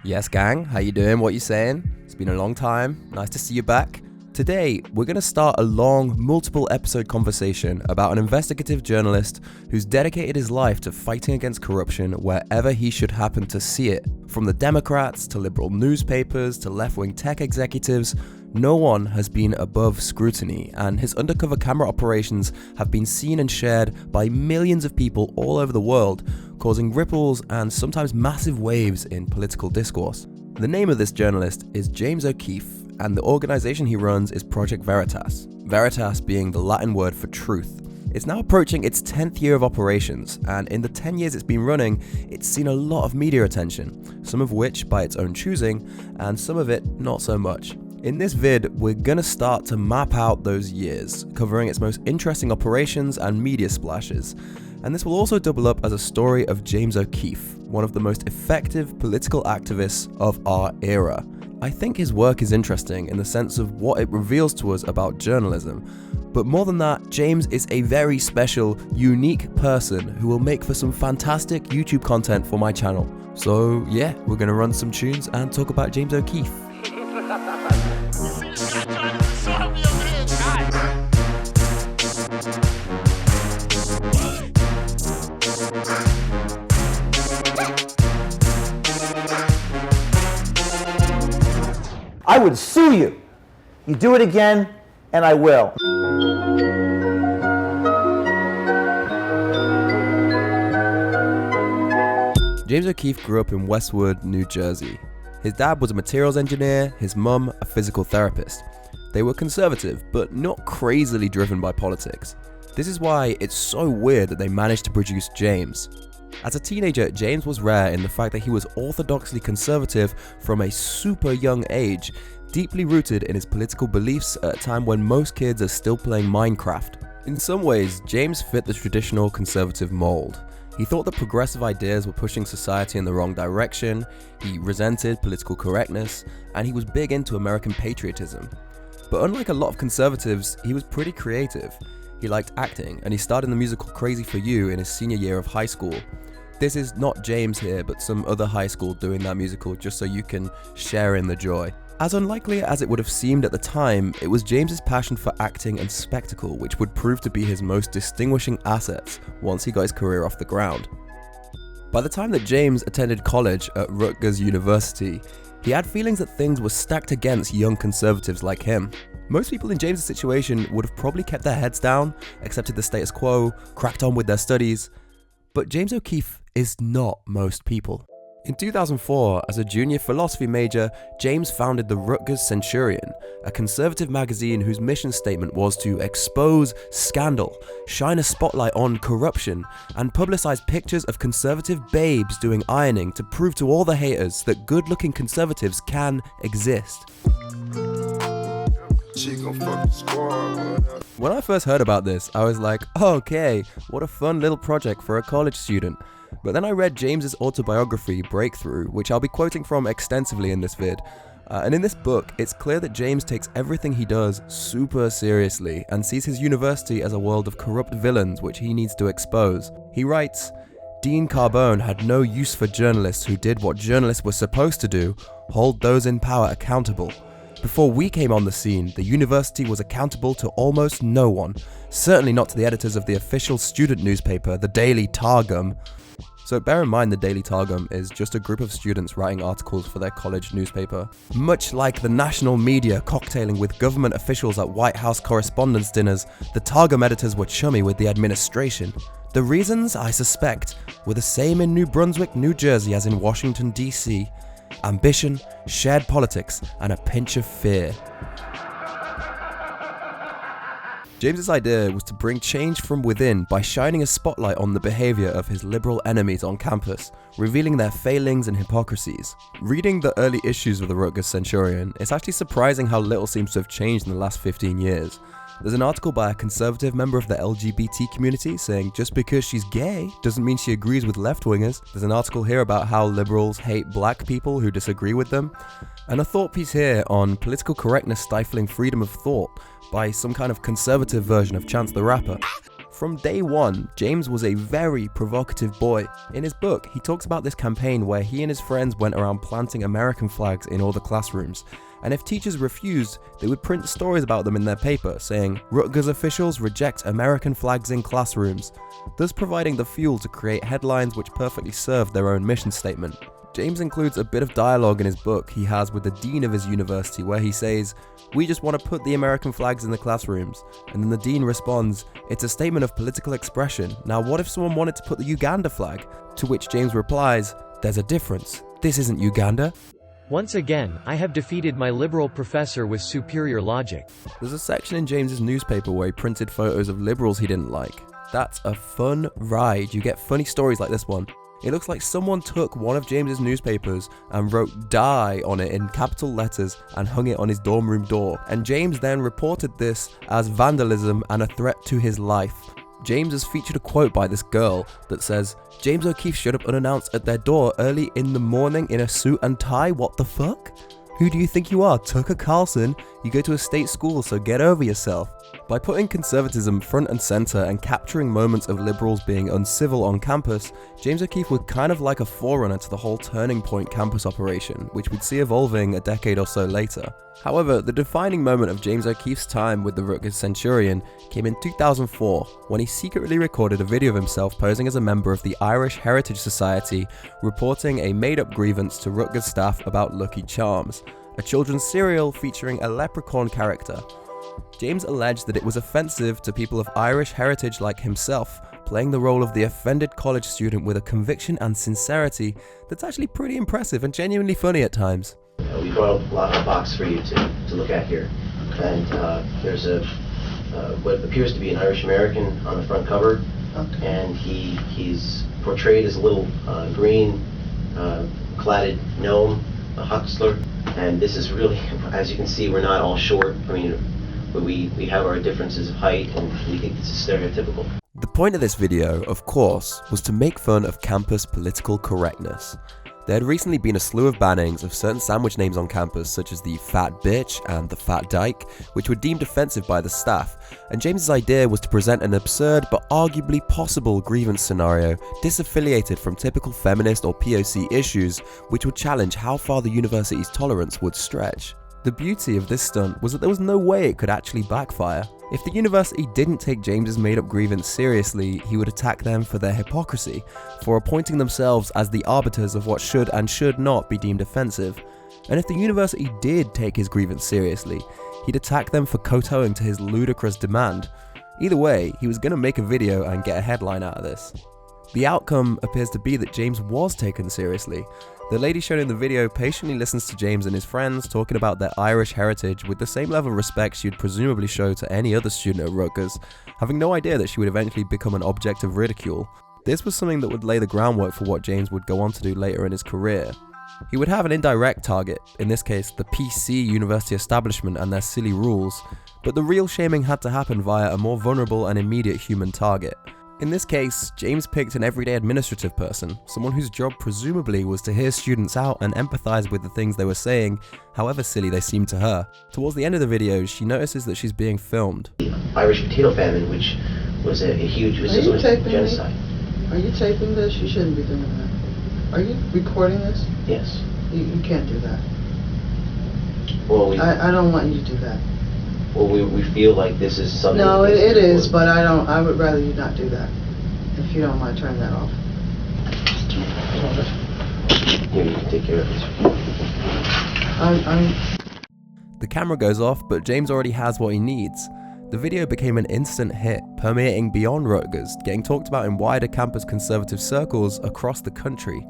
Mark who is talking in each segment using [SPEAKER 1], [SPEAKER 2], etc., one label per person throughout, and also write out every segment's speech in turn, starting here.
[SPEAKER 1] Yes, gang, how you doing? What you saying? It's been a long time. Nice to see you back. Today, we're going to start a long, multiple episode conversation about an investigative journalist who's dedicated his life to fighting against corruption wherever he should happen to see it. From the Democrats to liberal newspapers to left-wing tech executives, no one has been above scrutiny, and his undercover camera operations have been seen and shared by millions of people all over the world, causing ripples and sometimes massive waves in political discourse. The name of this journalist is James O'Keefe, and the organization he runs is Project Veritas, Veritas being the Latin word for truth. It's now approaching its 10th year of operations, and in the 10 years it's been running, it's seen a lot of media attention, some of which by its own choosing, and some of it not so much. In this vid, we're gonna start to map out those years, covering its most interesting operations and media splashes. And this will also double up as a story of James O'Keefe, one of the most effective political activists of our era. I think his work is interesting in the sense of what it reveals to us about journalism. But more than that, James is a very special, unique person who will make for some fantastic YouTube content for my channel. So yeah, we're gonna run some tunes and talk about James O'Keefe.
[SPEAKER 2] I would sue you. You do it again, and I will.
[SPEAKER 1] James O'Keefe grew up in Westwood, New Jersey. His dad was a materials engineer, his mum a physical therapist. They were conservative, but not crazily driven by politics. This is why it's so weird that they managed to produce James. As a teenager, James was rare in the fact that he was orthodoxly conservative from a super young age, deeply rooted in his political beliefs at a time when most kids are still playing Minecraft. In some ways, James fit the traditional conservative mold. He thought that progressive ideas were pushing society in the wrong direction, he resented political correctness, and he was big into American patriotism. But unlike a lot of conservatives, he was pretty creative. He liked acting, and he starred in the musical Crazy for You in his senior year of high school. This is not James here, but some other high school doing that musical just so you can share in the joy. As unlikely as it would have seemed at the time, it was James's passion for acting and spectacle which would prove to be his most distinguishing assets once he got his career off the ground. By the time that James attended college at Rutgers University, he had feelings that things were stacked against young conservatives like him. Most people in James's situation would have probably kept their heads down, accepted the status quo, cracked on with their studies. But James O'Keefe is not most people. In 2004, as a junior philosophy major, James founded the Rutgers Centurion, a conservative magazine whose mission statement was to expose scandal, shine a spotlight on corruption, and publicize pictures of conservative babes doing ironing to prove to all the haters that good-looking conservatives can exist. When I first heard about this, I was like, oh, okay, what a fun little project for a college student. But then I read James's autobiography, Breakthrough, which I'll be quoting from extensively in this vid. And in this book, it's clear that James takes everything he does super seriously and sees his university as a world of corrupt villains which he needs to expose. He writes, Dean Carbone had no use for journalists who did what journalists were supposed to do, hold those in power accountable. Before we came on the scene, the university was accountable to almost no one, certainly not to the editors of the official student newspaper, the Daily Targum. So bear in mind the Daily Targum is just a group of students writing articles for their college newspaper. Much like the national media cocktailing with government officials at White House correspondence dinners, the Targum editors were chummy with the administration. The reasons, I suspect, were the same in New Brunswick, New Jersey as in Washington, D.C. Ambition, shared politics, and a pinch of fear. James's idea was to bring change from within by shining a spotlight on the behavior of his liberal enemies on campus, revealing their failings and hypocrisies. Reading the early issues of the Rutgers Centurion, it's actually surprising how little seems to have changed in the last 15 years. There's an article by a conservative member of the LGBT community saying just because she's gay doesn't mean she agrees with left-wingers. There's an article here about how liberals hate black people who disagree with them. And a thought piece here on political correctness stifling freedom of thought by some kind of conservative version of Chance the Rapper. From day one, James was a very provocative boy. In his book, he talks about this campaign where he and his friends went around planting American flags in all the classrooms, and if teachers refused, they would print stories about them in their paper saying, "Rutgers officials reject American flags in classrooms," thus providing the fuel to create headlines which perfectly served their own mission statement. James includes a bit of dialogue in his book he has with the dean of his university where he says, "We just want to put the American flags in the classrooms," and then the dean responds, "It's a statement of political expression. Now what if someone wanted to put the Uganda flag?" To which James replies, "There's a difference. This isn't Uganda."
[SPEAKER 3] Once again, I have defeated my liberal professor with superior logic.
[SPEAKER 1] There's a section in James's newspaper where he printed photos of liberals he didn't like. That's a fun ride. You get funny stories like this one. It looks like someone took one of James's newspapers and wrote "die" on it in capital letters and hung it on his dorm room door. And James then reported this as vandalism and a threat to his life. James has featured a quote by this girl that says, "James O'Keefe showed up unannounced at their door early in the morning in a suit and tie, what the fuck? Who do you think you are, Tucker Carlson? You go to a state school, so get over yourself." By putting conservatism front and center and capturing moments of liberals being uncivil on campus, James O'Keefe was kind of like a forerunner to the whole Turning Point campus operation, which we'd see evolving a decade or so later. However, the defining moment of James O'Keefe's time with the Rutgers Centurion came in 2004, when he secretly recorded a video of himself posing as a member of the Irish Heritage Society, reporting a made-up grievance to Rutgers staff about Lucky Charms, a children's cereal featuring a leprechaun character. James alleged that it was offensive to people of Irish heritage like himself, playing the role of the offended college student with a conviction and sincerity that's actually pretty impressive and genuinely funny at times.
[SPEAKER 4] We brought a box for you to look at here, and there's what appears to be an Irish American on the front cover, and he's portrayed as a little green cladded gnome, a huckster, and this is really, as you can see, we're not all short. I mean, but we have our differences of height, and we think this is stereotypical.
[SPEAKER 1] The point of this video, of course, was to make fun of campus political correctness. There had recently been a slew of bannings of certain sandwich names on campus, such as the Fat Bitch and the Fat Dyke, which were deemed offensive by the staff, and James's idea was to present an absurd but arguably possible grievance scenario disaffiliated from typical feminist or POC issues, which would challenge how far the university's tolerance would stretch. The beauty of this stunt was that there was no way it could actually backfire. If the university didn't take James's made-up grievance seriously, he would attack them for their hypocrisy, for appointing themselves as the arbiters of what should and should not be deemed offensive. And if the university did take his grievance seriously, he'd attack them for kowtowing to his ludicrous demand. Either way, he was going to make a video and get a headline out of this. The outcome appears to be that James was taken seriously. The lady shown in the video patiently listens to James and his friends talking about their Irish heritage with the same level of respect she would presumably show to any other student at Rutgers, having no idea that she would eventually become an object of ridicule. This was something that would lay the groundwork for what James would go on to do later in his career. He would have an indirect target, in this case the PC university establishment and their silly rules, but the real shaming had to happen via a more vulnerable and immediate human target. In this case, James picked an everyday administrative person, someone whose job presumably was to hear students out and empathize with the things they were saying, however silly they seemed to her. Towards the end of the video, she notices that she's being filmed.
[SPEAKER 4] The Irish potato famine, which was a huge genocide.
[SPEAKER 5] Are you taping this? You shouldn't be doing that. Are you recording this?
[SPEAKER 4] Yes.
[SPEAKER 5] You can't do that.
[SPEAKER 4] Well,
[SPEAKER 5] I don't want you to do that.
[SPEAKER 4] Well, we feel like this is something...
[SPEAKER 5] No, it is, but I would rather you not do that. If you don't mind, turn that off.
[SPEAKER 4] Here, you can take care of this.
[SPEAKER 1] The camera goes off, but James already has what he needs. The video became an instant hit, permeating beyond Rutgers, getting talked about in wider campus conservative circles across the country.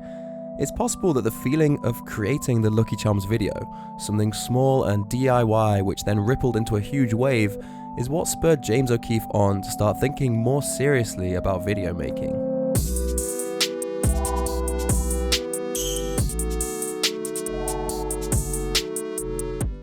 [SPEAKER 1] It's possible that the feeling of creating the Lucky Charms video, something small and DIY which then rippled into a huge wave, is what spurred James O'Keefe on to start thinking more seriously about video making.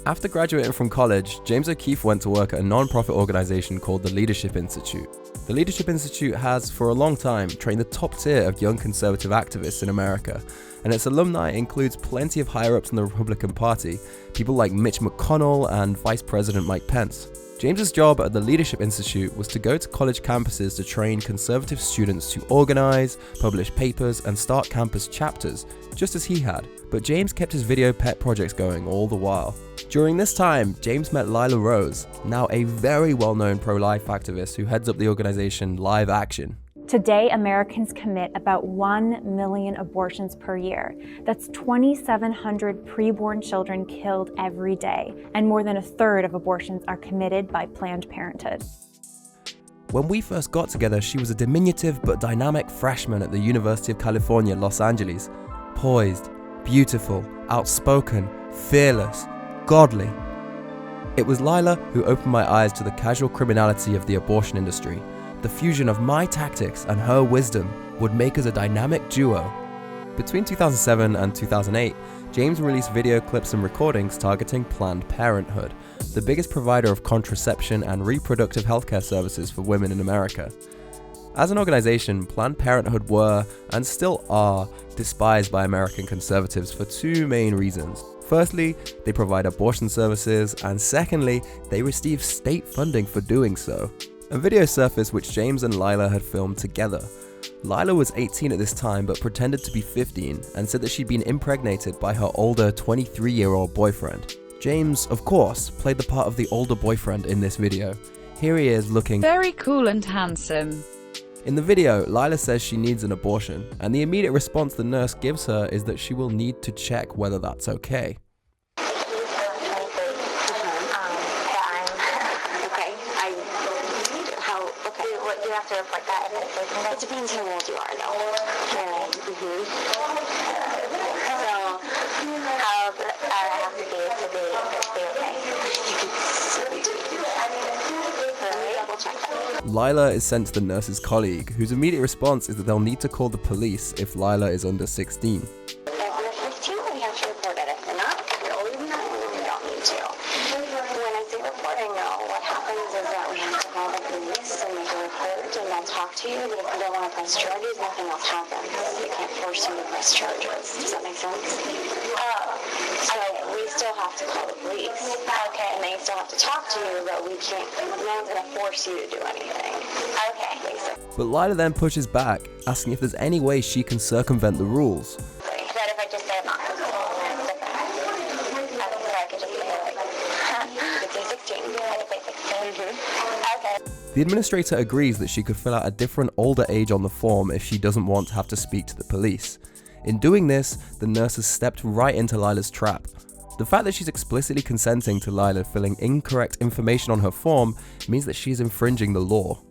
[SPEAKER 1] After graduating from college, James O'Keefe went to work at a non-profit organization called the Leadership Institute. The Leadership Institute has, for a long time, trained the top tier of young conservative activists in America, and its alumni includes plenty of higher-ups in the Republican Party, people like Mitch McConnell and Vice President Mike Pence. James's job at the Leadership Institute was to go to college campuses to train conservative students to organize, publish papers, and start campus chapters, just as he had. But James kept his video pet projects going all the while. During this time, James met Lila Rose, now a very well-known pro-life activist who heads up the organization Live Action.
[SPEAKER 6] Today, Americans commit about 1 million abortions per year. That's 2,700 preborn children killed every day, and more than a third of abortions are committed by Planned Parenthood.
[SPEAKER 1] When we first got together, she was a diminutive but dynamic freshman at the University of California, Los Angeles. Poised, beautiful, outspoken, fearless, godly. It was Lila who opened my eyes to the casual criminality of the abortion industry. The fusion of my tactics and her wisdom would make us a dynamic duo. Between 2007 and 2008, James released video clips and recordings targeting Planned Parenthood, the biggest provider of contraception and reproductive healthcare services for women in America. As an organization, Planned Parenthood were, and still are, despised by American conservatives for two main reasons. Firstly, they provide abortion services, and secondly, they receive state funding for doing so. A video surfaced which James and Lila had filmed together. Lila was 18 at this time but pretended to be 15 and said that she'd been impregnated by her older 23-year-old boyfriend. James, of course, played the part of the older boyfriend in this video. Here he is looking
[SPEAKER 7] very cool and handsome.
[SPEAKER 1] In the video, Lila says she needs an abortion, and the immediate response the nurse gives her is that she will need to check whether that's okay.
[SPEAKER 8] It depends how old you are, though. Really? So, how old I have to be okay? Double check that.
[SPEAKER 1] Lila is sent to the nurse's colleague, whose immediate response is that they'll need to call the police if Lila is under 16.
[SPEAKER 8] If you're 15, we have to report it. If you're not, if you're older than that, we don't need to. When I say reporting, though, what happens is that we have to call the police and make a report, and they'll talk to you, but if you don't want to press charges, nothing else happens. They can't force you to press charges. Does that make sense? So we still have to call the police. Okay. And they still have to talk to you, but we can't, no one's going to force you to do anything. Okay. Basically.
[SPEAKER 1] But Lila then pushes back, asking if there's any way she can circumvent the rules.
[SPEAKER 8] But if I just say I'm not going to call, it's different. I could just say, like, you could say 16. I could say 16. Okay.
[SPEAKER 1] The administrator agrees that she could fill out a different older age on the form if she doesn't want to have to speak to the police. In doing this, the nurse has stepped right into Lila's trap. The fact that she's explicitly consenting to Lila filling incorrect information on her form means that she's infringing the law.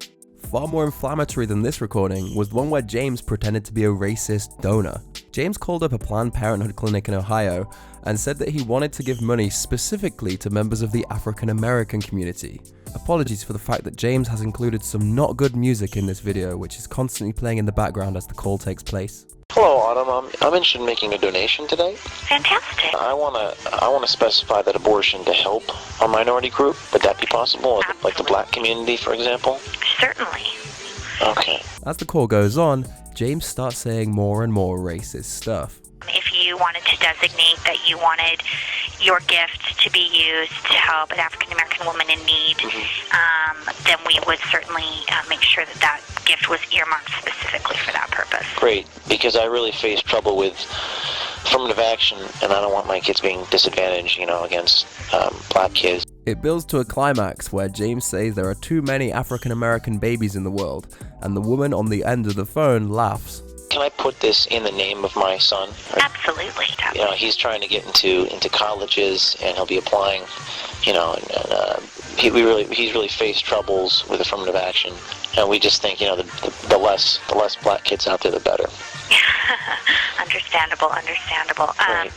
[SPEAKER 1] Far more inflammatory than this recording was the one where James pretended to be a racist donor. James called up a Planned Parenthood clinic in Ohio and said that he wanted to give money specifically to members of the African American community. Apologies for the fact that James has included some not good music in this video, which is constantly playing in the background as the call takes place.
[SPEAKER 9] Hello, Autumn. I'm interested in making a donation today.
[SPEAKER 8] Fantastic.
[SPEAKER 9] I wanna specify that abortion to help a minority group. Would that be possible?
[SPEAKER 8] Absolutely.
[SPEAKER 9] Like the black community, for example?
[SPEAKER 8] Certainly.
[SPEAKER 9] Okay.
[SPEAKER 1] As the call goes on, James starts saying more and more racist stuff.
[SPEAKER 10] If you wanted to designate that you wanted your gift to be used to help an African American woman in need, then we would certainly make sure that that gift was earmarked specifically for that purpose.
[SPEAKER 9] Great, because I really face trouble with affirmative action, and I don't want my kids being disadvantaged, against black kids.
[SPEAKER 1] It builds to a climax where James says there are too many African American babies in the world, and the woman on the end of the phone laughs.
[SPEAKER 9] Can I put this in the name of my son?
[SPEAKER 10] Absolutely.
[SPEAKER 9] He's trying to get into colleges, and he'll be applying, and he's really faced troubles with affirmative action, and we just think, the less black kids out there, the better.
[SPEAKER 10] Understandable.
[SPEAKER 9] Right.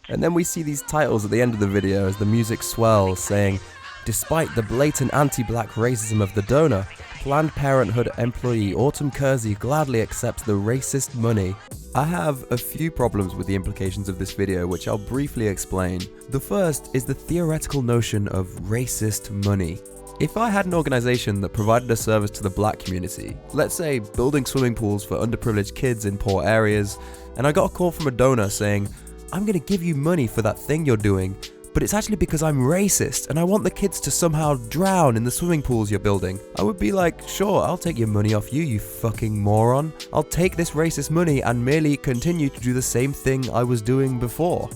[SPEAKER 1] And then we see these titles at the end of the video as the music swells, saying, "Despite the blatant anti-black racism of the donor, Planned Parenthood employee Autumn Kersey gladly accepts the racist money." I have a few problems with the implications of this video, which I'll briefly explain. The first is the theoretical notion of racist money. If I had an organization that provided a service to the black community, let's say building swimming pools for underprivileged kids in poor areas, and I got a call from a donor saying, "I'm going to give you money for that thing you're doing, but it's actually because I'm racist and I want the kids to somehow drown in the swimming pools you're building, I would be like, sure, I'll take your money off you, you fucking moron. I'll take this racist money and merely continue to do the same thing I was doing before.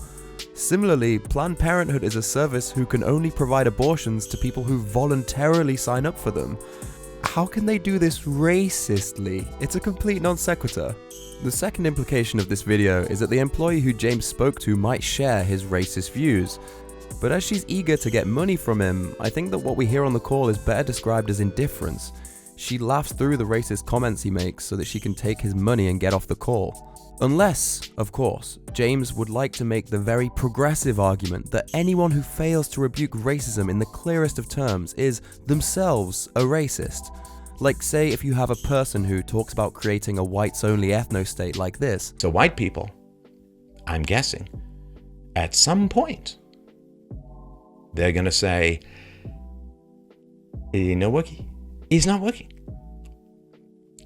[SPEAKER 1] Similarly, Planned Parenthood is a service who can only provide abortions to people who voluntarily sign up for them. How can they do this racistly? It's a complete non sequitur. The second implication of this video is that the employee who James spoke to might share his racist views. But as she's eager to get money from him, I think that what we hear on the call is better described as indifference. She laughs through the racist comments he makes so that she can take his money and get off the call. Unless, of course, James would like to make the very progressive argument that anyone who fails to rebuke racism in the clearest of terms is themselves a racist. Like, say, if you have a person who talks about creating a whites-only ethno-state like this.
[SPEAKER 11] So white people, I'm guessing, at some point, they're gonna say, no working. It's not working.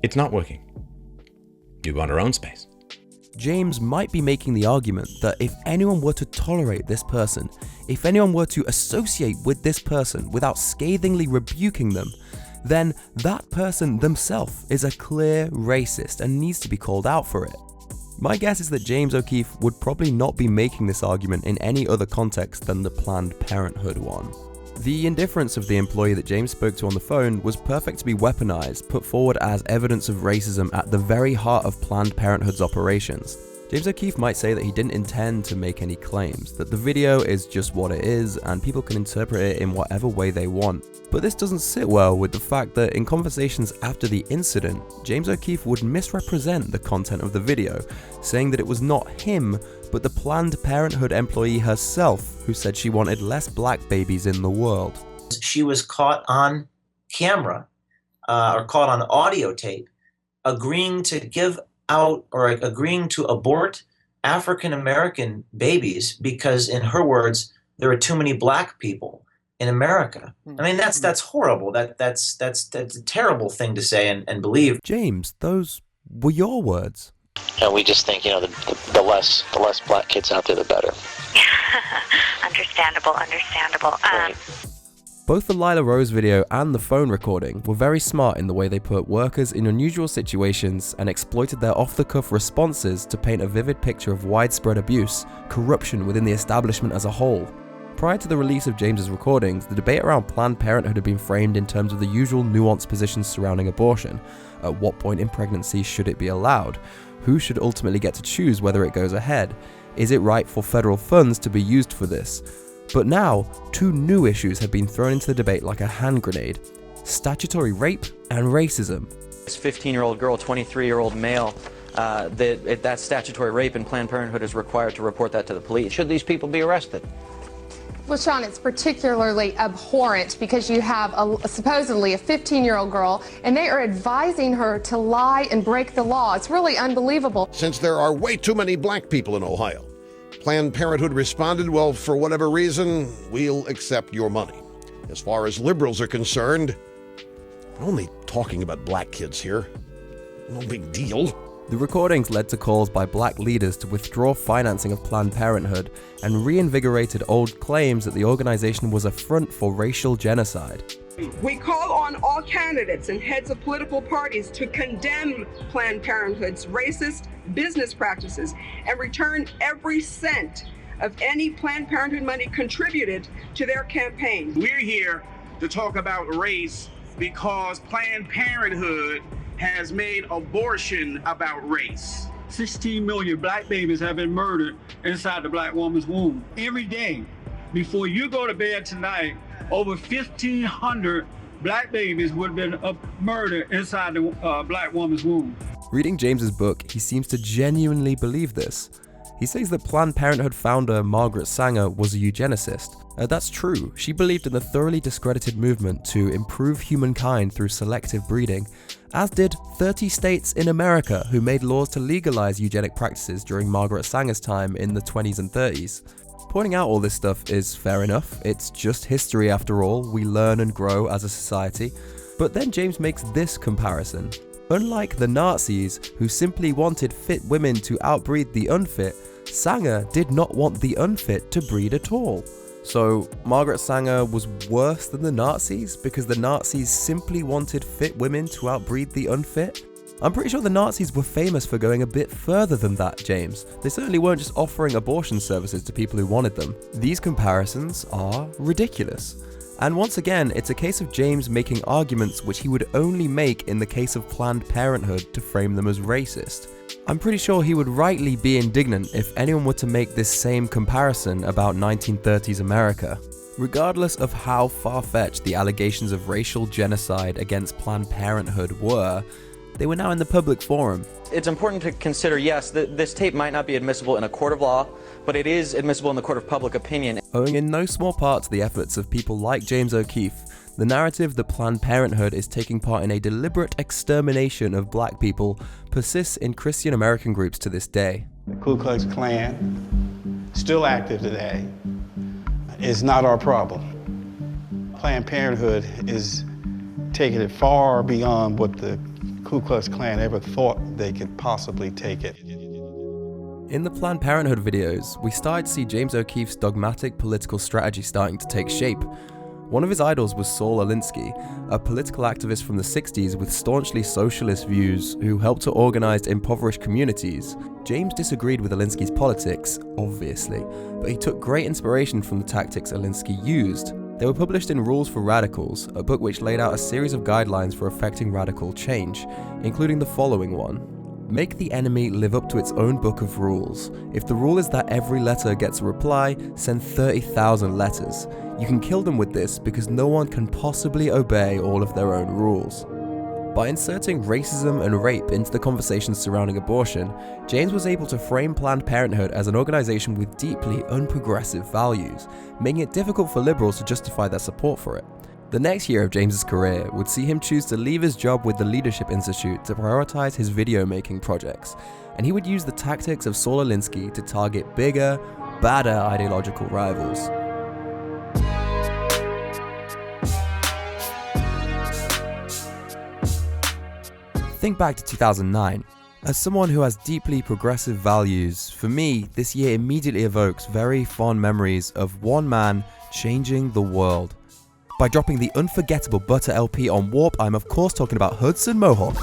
[SPEAKER 11] It's not working. You want our own space.
[SPEAKER 1] James might be making the argument that if anyone were to tolerate this person, if anyone were to associate with this person without scathingly rebuking them, then that person themselves is a clear racist and needs to be called out for it. My guess is that James O'Keefe would probably not be making this argument in any other context than the Planned Parenthood one. The indifference of the employee that James spoke to on the phone was perfect to be weaponized, put forward as evidence of racism at the very heart of Planned Parenthood's operations. James O'Keefe might say that he didn't intend to make any claims, that the video is just what it is and people can interpret it in whatever way they want. But this doesn't sit well with the fact that in conversations after the incident, James O'Keefe would misrepresent the content of the video, saying that it was not him, but the Planned Parenthood employee herself who said she wanted less black babies in the world.
[SPEAKER 2] She was caught on camera, or caught on audio tape, agreeing to give out or agreeing to abort African-American babies because, in her words, there are too many black people in America. I mean, that's horrible. That's a terrible thing to say and believe.
[SPEAKER 1] James, those were your words.
[SPEAKER 9] And we just think, the less black kids out there, the better.
[SPEAKER 10] Understandable.
[SPEAKER 9] Right.
[SPEAKER 1] Both the Lila Rose video and the phone recording were very smart in the way they put workers in unusual situations and exploited their off-the-cuff responses to paint a vivid picture of widespread abuse, corruption within the establishment as a whole. Prior to the release of James's recordings, the debate around Planned Parenthood had been framed in terms of the usual nuanced positions surrounding abortion. At what point in pregnancy should it be allowed? Who should ultimately get to choose whether it goes ahead? Is it right for federal funds to be used for this? But now, two new issues have been thrown into the debate like a hand grenade: statutory rape and racism.
[SPEAKER 12] This 15-year-old girl, 23-year-old male, that's statutory rape, and Planned Parenthood is required to report that to the police. Should these people be arrested?
[SPEAKER 13] Well, Sean, it's particularly abhorrent because you have supposedly a 15-year-old girl, and they are advising her to lie and break the law. It's really unbelievable.
[SPEAKER 14] Since there are way too many black people in Ohio, Planned Parenthood responded, well, for whatever reason, we'll accept your money. As far as liberals are concerned, we're only talking about black kids here. No big deal.
[SPEAKER 1] The recordings led to calls by black leaders to withdraw financing of Planned Parenthood and reinvigorated old claims that the organization was a front for racial genocide.
[SPEAKER 15] We call on all candidates and heads of political parties to condemn Planned Parenthood's racist business practices and return every cent of any Planned Parenthood money contributed to their campaign.
[SPEAKER 16] We're here to talk about race because Planned Parenthood has made abortion about race.
[SPEAKER 17] 16 million black babies have been murdered inside the black woman's womb. Every day, before you go to bed tonight, over 1,500 black babies would have been murdered inside the black woman's womb.
[SPEAKER 1] Reading James's book, he seems to genuinely believe this. He says that Planned Parenthood founder Margaret Sanger was a eugenicist. That's true. She believed in the thoroughly discredited movement to improve humankind through selective breeding, as did 30 states in America who made laws to legalize eugenic practices during Margaret Sanger's time in the 20s and 30s. Pointing out all this stuff is fair enough. It's just history after all. We learn and grow as a society. But then James makes this comparison. Unlike the Nazis, who simply wanted fit women to outbreed the unfit, Sanger did not want the unfit to breed at all. So Margaret Sanger was worse than the Nazis because the Nazis simply wanted fit women to outbreed the unfit? I'm pretty sure the Nazis were famous for going a bit further than that, James. They certainly weren't just offering abortion services to people who wanted them. These comparisons are ridiculous. And once again, it's a case of James making arguments which he would only make in the case of Planned Parenthood to frame them as racist. I'm pretty sure he would rightly be indignant if anyone were to make this same comparison about 1930s America. Regardless of how far-fetched the allegations of racial genocide against Planned Parenthood were, they were now in the public forum.
[SPEAKER 12] It's important to consider, yes, that this tape might not be admissible in a court of law, but it is admissible in the court of public opinion.
[SPEAKER 1] Owing in no small part to the efforts of people like James O'Keefe, the narrative that Planned Parenthood is taking part in a deliberate extermination of black people persists in Christian American groups to this day.
[SPEAKER 18] The Ku Klux Klan, still active today, is not our problem. Planned Parenthood is taking it far beyond what the Ku Klux Klan ever thought they could possibly take it.
[SPEAKER 1] In the Planned Parenthood videos, we started to see James O'Keefe's dogmatic political strategy starting to take shape. One of his idols was Saul Alinsky, a political activist from the 60s with staunchly socialist views who helped to organize impoverished communities. James disagreed with Alinsky's politics, obviously, but he took great inspiration from the tactics Alinsky used. They were published in Rules for Radicals, a book which laid out a series of guidelines for effecting radical change, including the following one. Make the enemy live up to its own book of rules. If the rule is that every letter gets a reply, send 30,000 letters. You can kill them with this because no one can possibly obey all of their own rules. By inserting racism and rape into the conversations surrounding abortion, James was able to frame Planned Parenthood as an organization with deeply unprogressive values, making it difficult for liberals to justify their support for it. The next year of James's career would see him choose to leave his job with the Leadership Institute to prioritize his video-making projects, and he would use the tactics of Saul Alinsky to target bigger, badder ideological rivals. Think back to 2009. As someone who has deeply progressive values, for me, this year immediately evokes very fond memories of one man changing the world. By dropping the unforgettable Butter LP on Warp, I'm of course talking about Hudson Mohawk.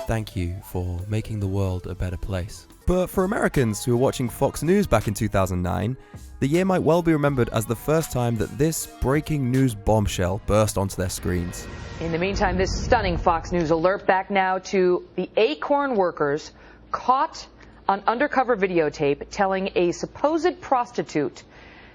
[SPEAKER 1] Thank you for making the world a better place. But for Americans who were watching Fox News back in 2009, the year might well be remembered as the first time that this breaking news bombshell burst onto their screens.
[SPEAKER 19] In the meantime, this stunning Fox News alert back now to the ACORN workers caught on undercover videotape telling a supposed prostitute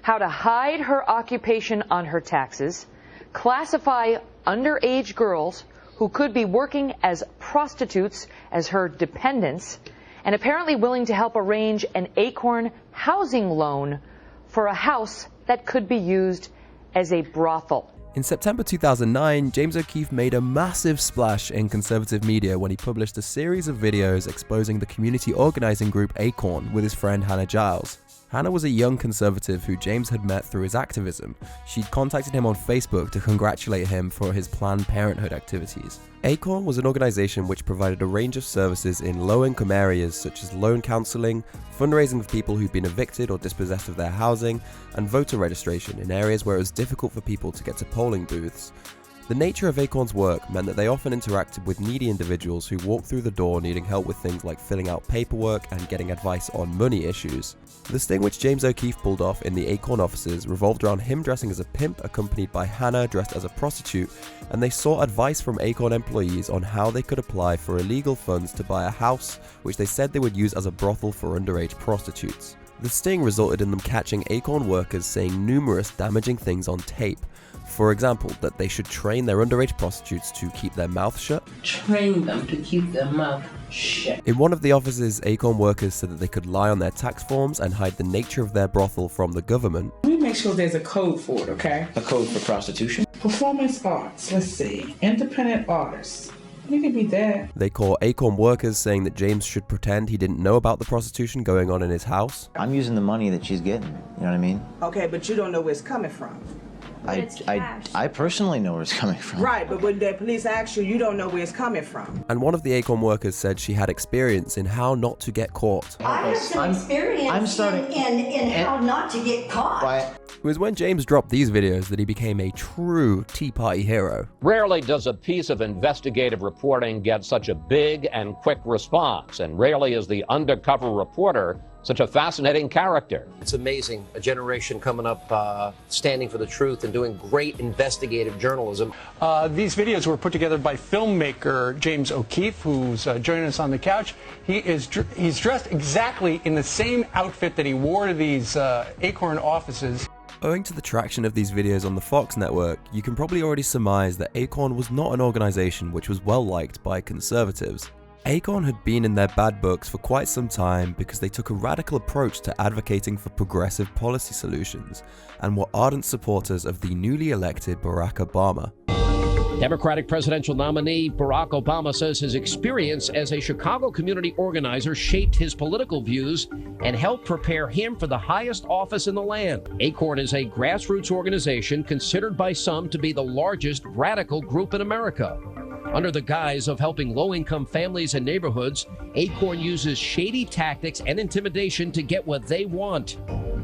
[SPEAKER 19] how to hide her occupation on her taxes, classify underage girls who could be working as prostitutes as her dependents, and apparently willing to help arrange an ACORN housing loan for a house that could be used as a brothel.
[SPEAKER 1] In September 2009, James O'Keefe made a massive splash in conservative media when he published a series of videos exposing the community organizing group ACORN with his friend Hannah Giles. Hannah was a young conservative who James had met through his activism. She'd contacted him on Facebook to congratulate him for his Planned Parenthood activities. ACORN was an organization which provided a range of services in low-income areas such as loan counseling, fundraising for people who'd been evicted or dispossessed of their housing, and voter registration in areas where it was difficult for people to get to polling booths. The nature of ACORN's work meant that they often interacted with needy individuals who walked through the door needing help with things like filling out paperwork and getting advice on money issues. The sting which James O'Keefe pulled off in the ACORN offices revolved around him dressing as a pimp accompanied by Hannah dressed as a prostitute, and they sought advice from ACORN employees on how they could apply for illegal funds to buy a house which they said they would use as a brothel for underage prostitutes. The sting resulted in them catching ACORN workers saying numerous damaging things on tape. For example, that they should train their underage prostitutes to keep their mouth shut.
[SPEAKER 20] Train them to keep their mouth shut.
[SPEAKER 1] In one of the offices, ACORN workers said that they could lie on their tax forms and hide the nature of their brothel from the government.
[SPEAKER 20] Let me make sure there's a code for it, okay?
[SPEAKER 12] A code for prostitution?
[SPEAKER 20] Performance arts, let's see. Independent artists. You can be that.
[SPEAKER 1] They caught ACORN workers saying that James should pretend he didn't know about the prostitution going on in his house.
[SPEAKER 21] I'm using the money that she's getting, you know what I mean?
[SPEAKER 22] Okay, but you don't know where it's coming from.
[SPEAKER 2] I personally know where it's coming from.
[SPEAKER 20] Right, but when the police ask you, you don't know where it's coming from.
[SPEAKER 1] And one of the ACORN workers said she had experience in how not to get caught.
[SPEAKER 21] I have some experience in how not to get caught.
[SPEAKER 1] It was when James dropped these videos that he became a true Tea Party hero.
[SPEAKER 22] Rarely does a piece of investigative reporting get such a big and quick response, and rarely is the undercover reporter such a fascinating character.
[SPEAKER 23] It's amazing, a generation coming up standing for the truth and doing great investigative journalism.
[SPEAKER 24] These videos were put together by filmmaker James O'Keefe, who's joining us on the couch. He's dressed exactly in the same outfit that he wore to these ACORN offices.
[SPEAKER 1] Owing to the traction of these videos on the Fox network, you can probably already surmise that ACORN was not an organization which was well liked by conservatives. ACORN had been in their bad books for quite some time because they took a radical approach to advocating for progressive policy solutions and were ardent supporters of the newly elected Barack Obama.
[SPEAKER 22] Democratic presidential nominee Barack Obama says his experience as a Chicago community organizer shaped his political views and helped prepare him for the highest office in the land. ACORN is a grassroots organization considered by some to be the largest radical group in America. Under the guise of helping low-income families and neighborhoods, ACORN uses shady tactics and intimidation to get what they want.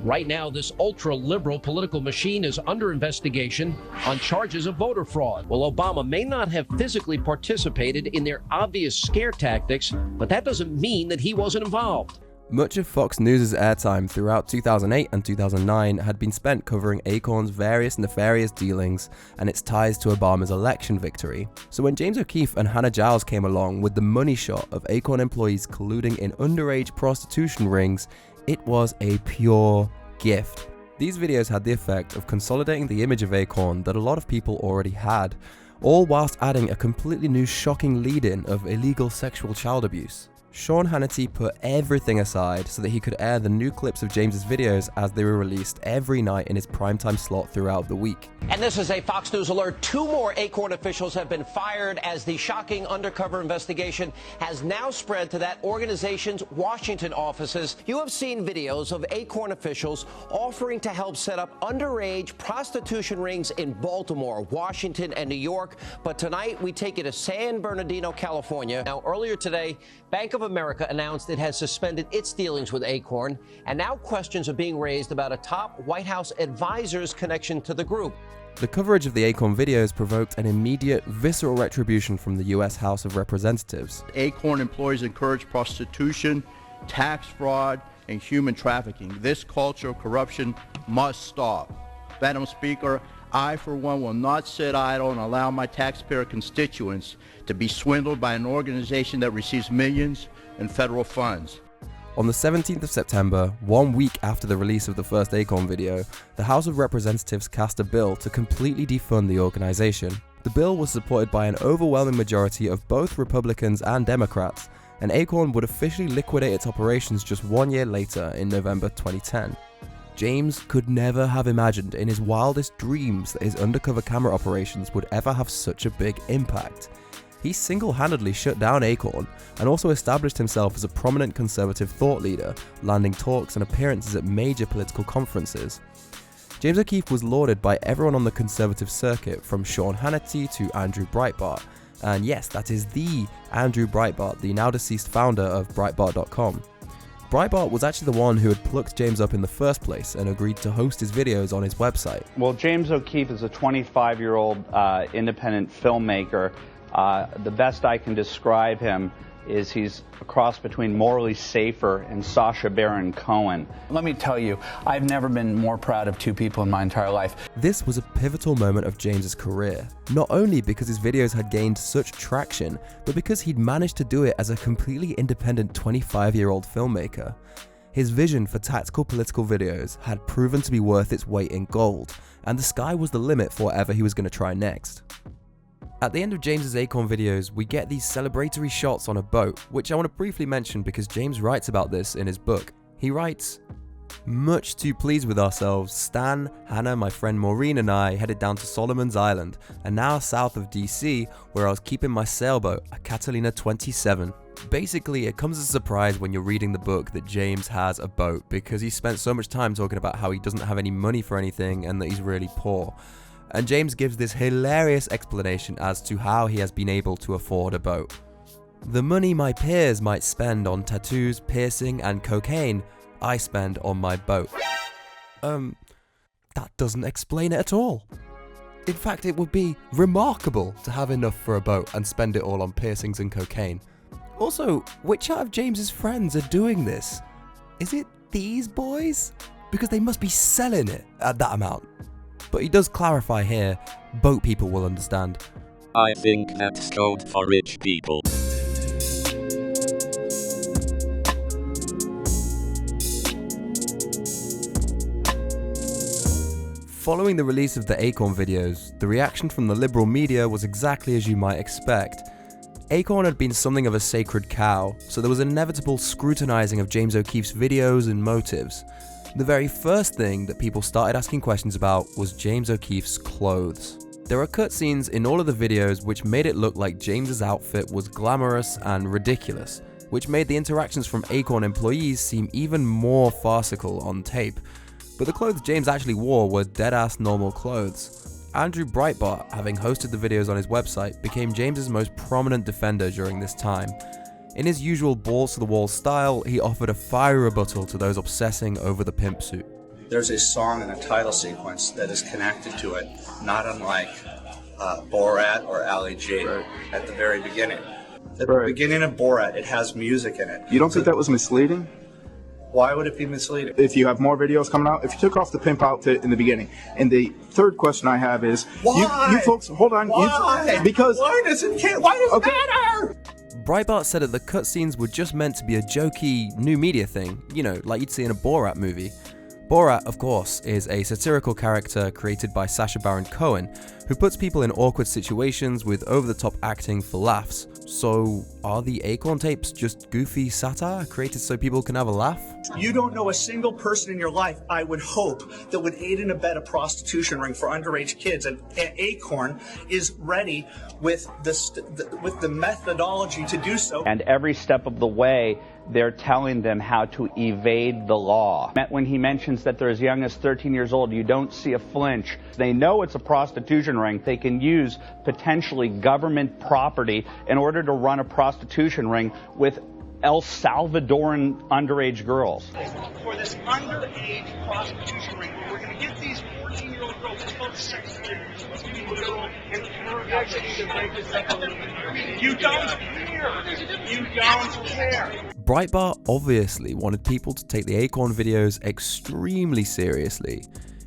[SPEAKER 22] Right now, this ultra-liberal political machine is under investigation on charges of voter fraud. Well, Obama may not have physically participated in their obvious scare tactics, but that doesn't mean that he wasn't involved.
[SPEAKER 1] Much of Fox News' airtime throughout 2008 and 2009 had been spent covering ACORN's various nefarious dealings and its ties to Obama's election victory. So when James O'Keefe and Hannah Giles came along with the money shot of ACORN employees colluding in underage prostitution rings, it was a pure gift. These videos had the effect of consolidating the image of ACORN that a lot of people already had, all whilst adding a completely new shocking lead-in of illegal sexual child abuse. Sean Hannity put everything aside so that he could air the new clips of James's videos as they were released every night in his primetime slot throughout the week.
[SPEAKER 23] And this is a Fox News alert. 2 more ACORN officials have been fired as the shocking undercover investigation has now spread to that organization's Washington offices. You have seen videos of ACORN officials offering to help set up underage prostitution rings in Baltimore, Washington, and New York. But tonight we take you to San Bernardino, California. Now, earlier today, Bank of America announced it has suspended its dealings with ACORN, and now questions are being raised about a top White House advisor's connection to the group.
[SPEAKER 1] The coverage of the ACORN videos provoked an immediate, visceral retribution from the US House of Representatives.
[SPEAKER 25] ACORN employees encourage prostitution, tax fraud, and human trafficking. This culture of corruption must stop. Madam Speaker, I, for one, will not sit idle and allow my taxpayer constituents to be swindled by an organization that receives millions in federal funds.
[SPEAKER 1] On the 17th of September, 1 week after the release of the first ACORN video, the House of Representatives cast a bill to completely defund the organization. The bill was supported by an overwhelming majority of both Republicans and Democrats, and ACORN would officially liquidate its operations just 1 year later in November 2010. James could never have imagined in his wildest dreams that his undercover camera operations would ever have such a big impact. He single-handedly shut down ACORN and also established himself as a prominent conservative thought leader, landing talks and appearances at major political conferences. James O'Keefe was lauded by everyone on the conservative circuit, from Sean Hannity to Andrew Breitbart. And yes, that is the Andrew Breitbart, the now deceased founder of Breitbart.com. Breitbart was actually the one who had plucked James up in the first place and agreed to host his videos on his website.
[SPEAKER 26] Well, James O'Keefe is a 25-year-old independent filmmaker. The best I can describe him is he's a cross between Morley Safer and Sacha Baron Cohen.
[SPEAKER 27] Let me tell you, I've never been more proud of 2 people in my entire life.
[SPEAKER 1] This was a pivotal moment of James's career, not only because his videos had gained such traction, but because he'd managed to do it as a completely independent 25-year-old filmmaker. His vision for tactical political videos had proven to be worth its weight in gold, and the sky was the limit for whatever he was going to try next. At the end of James's ACORN videos, we get these celebratory shots on a boat, which I want to briefly mention because James writes about this in his book. He writes, "Much too pleased with ourselves, Stan, Hannah, my friend Maureen and I headed down to Solomon's Island, and now south of DC, where I was keeping my sailboat, a Catalina 27. Basically, it comes as a surprise when you're reading the book that James has a boat, because he spent so much time talking about how he doesn't have any money for anything and that he's really poor. and James gives this hilarious explanation as to how he has been able to afford a boat. The money my peers might spend on tattoos, piercing, and cocaine, I spend on my boat. That doesn't explain it at all. In fact, it would be remarkable to have enough for a boat and spend it all on piercings and cocaine. Also, which out of James's friends are doing this? Is it these boys? Because they must be selling it at that amount. But he does clarify here, boat people will understand.
[SPEAKER 3] I think that's code for rich people.
[SPEAKER 1] Following the release of the ACORN videos, the reaction from the liberal media was exactly as you might expect. ACORN had been something of a sacred cow, so there was inevitable scrutinizing of James O'Keefe's videos and motives. The very first thing that people started asking questions about was James O'Keefe's clothes. There are cutscenes in all of the videos which made it look like James's outfit was glamorous and ridiculous, which made the interactions from ACORN employees seem even more farcical on tape. But the clothes James actually wore were dead-ass normal clothes. Andrew Breitbart, having hosted the videos on his website, became James's most prominent defender during this time. In his usual balls-to-the-wall style, he offered a fiery rebuttal to those obsessing over the pimp suit.
[SPEAKER 4] There's a song and a title sequence that is connected to it, not unlike Borat or Ali G at the very beginning. At the beginning of Borat, it has music in it.
[SPEAKER 5] You don't think that was misleading?
[SPEAKER 4] Why would it be misleading?
[SPEAKER 5] If you have more videos coming out, if you took off the pimp outfit in the beginning. And the third question I have is,
[SPEAKER 4] why?
[SPEAKER 5] You folks, hold on.
[SPEAKER 4] Why?
[SPEAKER 5] Because
[SPEAKER 4] why does it matter?
[SPEAKER 1] Breitbart said that the cutscenes were just meant to be a jokey new media thing, you know, like you'd see in a Borat movie. Borat, of course, is a satirical character created by Sacha Baron Cohen, who puts people in awkward situations with over-the-top acting for laughs. So, are the ACORN tapes just goofy satire created so people can have a laugh?
[SPEAKER 4] You don't know a single person in your life, I would hope, that would aid and abet a prostitution ring for underage kids, and ACORN is ready with the methodology to do so.
[SPEAKER 26] And every step of the way, they're telling them how to evade the law. When he mentions that they're as young as 13 years old, you don't see a flinch. They know it's a prostitution ring. They can use potentially government property in order to run a prostitution ring with El Salvadoran underage girls.
[SPEAKER 4] For this underage prostitution ring, we're going to get these 14-year-old girls, it's called sex slavery. Let's be literal and you don't care. You don't care.
[SPEAKER 1] Breitbart obviously wanted people to take the ACORN videos extremely seriously.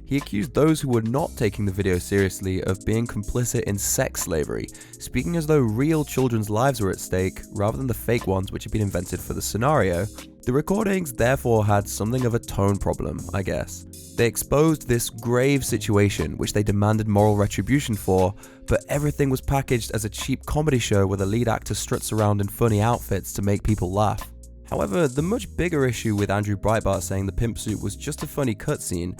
[SPEAKER 1] He accused those who were not taking the video seriously of being complicit in sex slavery, speaking as though real children's lives were at stake rather than the fake ones which had been invented for the scenario. The recordings therefore had something of a tone problem, I guess. They exposed this grave situation which they demanded moral retribution for, but everything was packaged as a cheap comedy show where the lead actor struts around in funny outfits to make people laugh. However, the much bigger issue with Andrew Breitbart saying the pimp suit was just a funny cutscene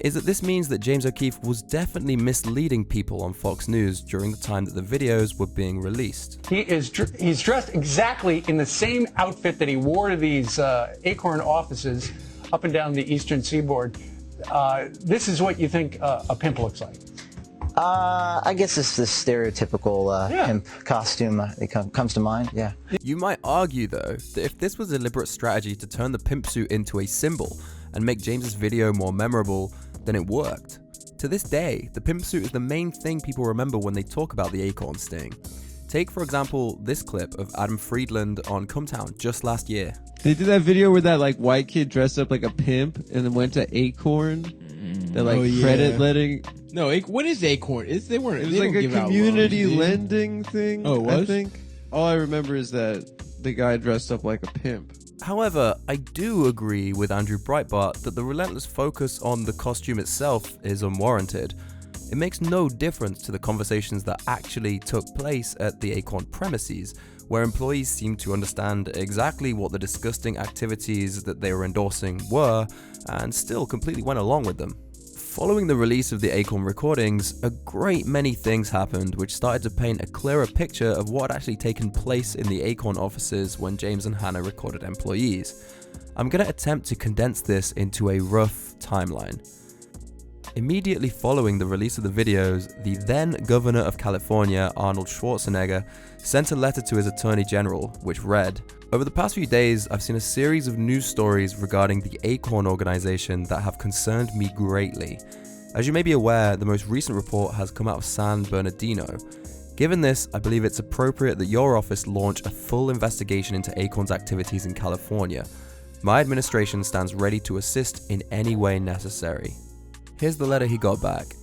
[SPEAKER 1] is that this means that James O'Keefe was definitely misleading people on Fox News during the time that the videos were being released.
[SPEAKER 24] He's dressed exactly in the same outfit that he wore to these ACORN offices up and down the eastern seaboard. This is what you think a pimp looks like.
[SPEAKER 6] I guess it's the stereotypical pimp costume that comes to mind, yeah.
[SPEAKER 1] You might argue, though, that if this was a deliberate strategy to turn the pimp suit into a symbol and make James's video more memorable, then it worked. To this day, the pimp suit is the main thing people remember when they talk about the ACORN sting. Take, for example, this clip of Adam Friedland on Cumtown just last year.
[SPEAKER 7] They did that video where that like white kid dressed up like a pimp and then went to ACORN. That like credit letting.
[SPEAKER 8] No, what is ACORN? It was
[SPEAKER 7] like a community lending thing.
[SPEAKER 8] Oh, it was?
[SPEAKER 7] I think. All I remember is that the guy dressed up like a pimp.
[SPEAKER 1] However, I do agree with Andrew Breitbart that the relentless focus on the costume itself is unwarranted. It makes no difference to the conversations that actually took place at the ACORN premises, where employees seemed to understand exactly what the disgusting activities that they were endorsing were, and still completely went along with them. Following the release of the ACORN recordings, a great many things happened which started to paint a clearer picture of what had actually taken place in the ACORN offices when James and Hannah recorded employees. I'm going to attempt to condense this into a rough timeline. Immediately following the release of the videos, the then Governor of California, Arnold Schwarzenegger, sent a letter to his Attorney General, which read, "Over the past few days, I've seen a series of news stories regarding the ACORN organization that have concerned me greatly. As you may be aware, the most recent report has come out of San Bernardino. Given this, I believe it's appropriate that your office launch a full investigation into ACORN's activities in California. My administration stands ready to assist in any way necessary." Here's the letter he got back.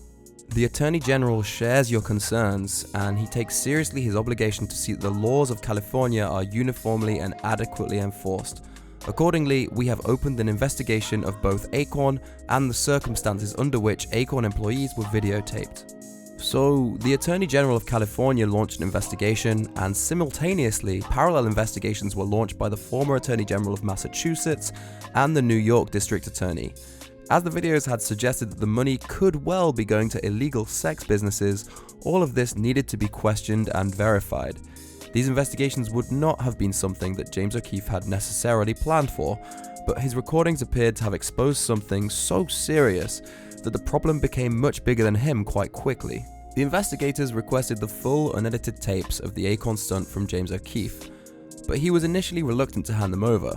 [SPEAKER 1] "The Attorney General shares your concerns, and he takes seriously his obligation to see that the laws of California are uniformly and adequately enforced. Accordingly, we have opened an investigation of both ACORN and the circumstances under which ACORN employees were videotaped." So, the Attorney General of California launched an investigation, and simultaneously, parallel investigations were launched by the former Attorney General of Massachusetts and the New York District Attorney. As the videos had suggested that the money could well be going to illegal sex businesses, all of this needed to be questioned and verified. These investigations would not have been something that James O'Keefe had necessarily planned for, but his recordings appeared to have exposed something so serious that the problem became much bigger than him quite quickly. The investigators requested the full unedited tapes of the ACORN stunt from James O'Keefe, but he was initially reluctant to hand them over.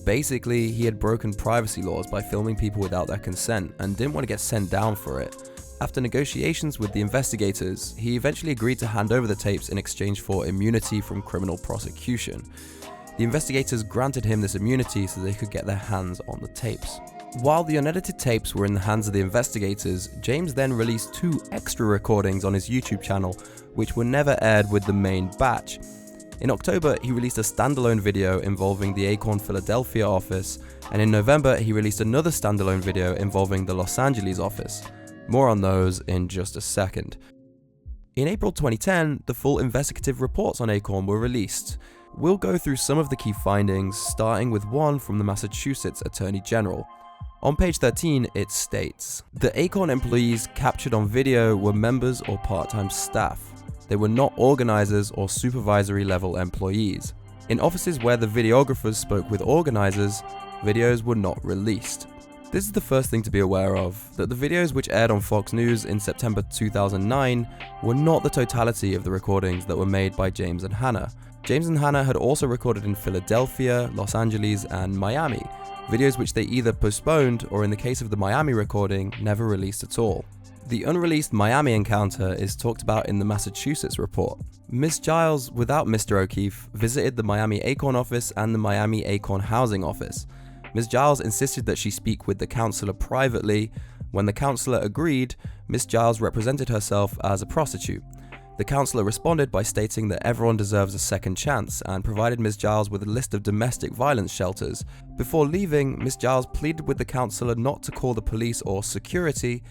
[SPEAKER 1] Basically, he had broken privacy laws by filming people without their consent and didn't want to get sent down for it. After negotiations with the investigators, he eventually agreed to hand over the tapes in exchange for immunity from criminal prosecution. The investigators granted him this immunity so they could get their hands on the tapes. While the unedited tapes were in the hands of the investigators, James then released 2 extra recordings on his YouTube channel, which were never aired with the main batch. In October, he released a standalone video involving the ACORN Philadelphia office, and in November, he released another standalone video involving the Los Angeles office. More on those in just a second. In April 2010, the full investigative reports on ACORN were released. We'll go through some of the key findings, starting with one from the Massachusetts Attorney General. On page 13, it states, "The ACORN employees captured on video were members or part-time staff. They were not organizers or supervisory level employees. In offices where the videographers spoke with organizers, videos were not released." This is the first thing to be aware of, that the videos which aired on Fox News in September 2009 were not the totality of the recordings that were made by James and Hannah. James and Hannah had also recorded in Philadelphia, Los Angeles, and Miami, videos which they either postponed or, in the case of the Miami recording, never released at all. The unreleased Miami encounter is talked about in the Massachusetts report. Ms. Giles, without Mr. O'Keefe, visited the Miami ACORN office and the Miami ACORN housing office. Ms. Giles insisted that she speak with the counselor privately. When the counselor agreed, Ms. Giles represented herself as a prostitute. The counselor responded by stating that everyone deserves a second chance and provided Ms. Giles with a list of domestic violence shelters. Before leaving, Ms. Giles pleaded with the counselor not to call the police or security,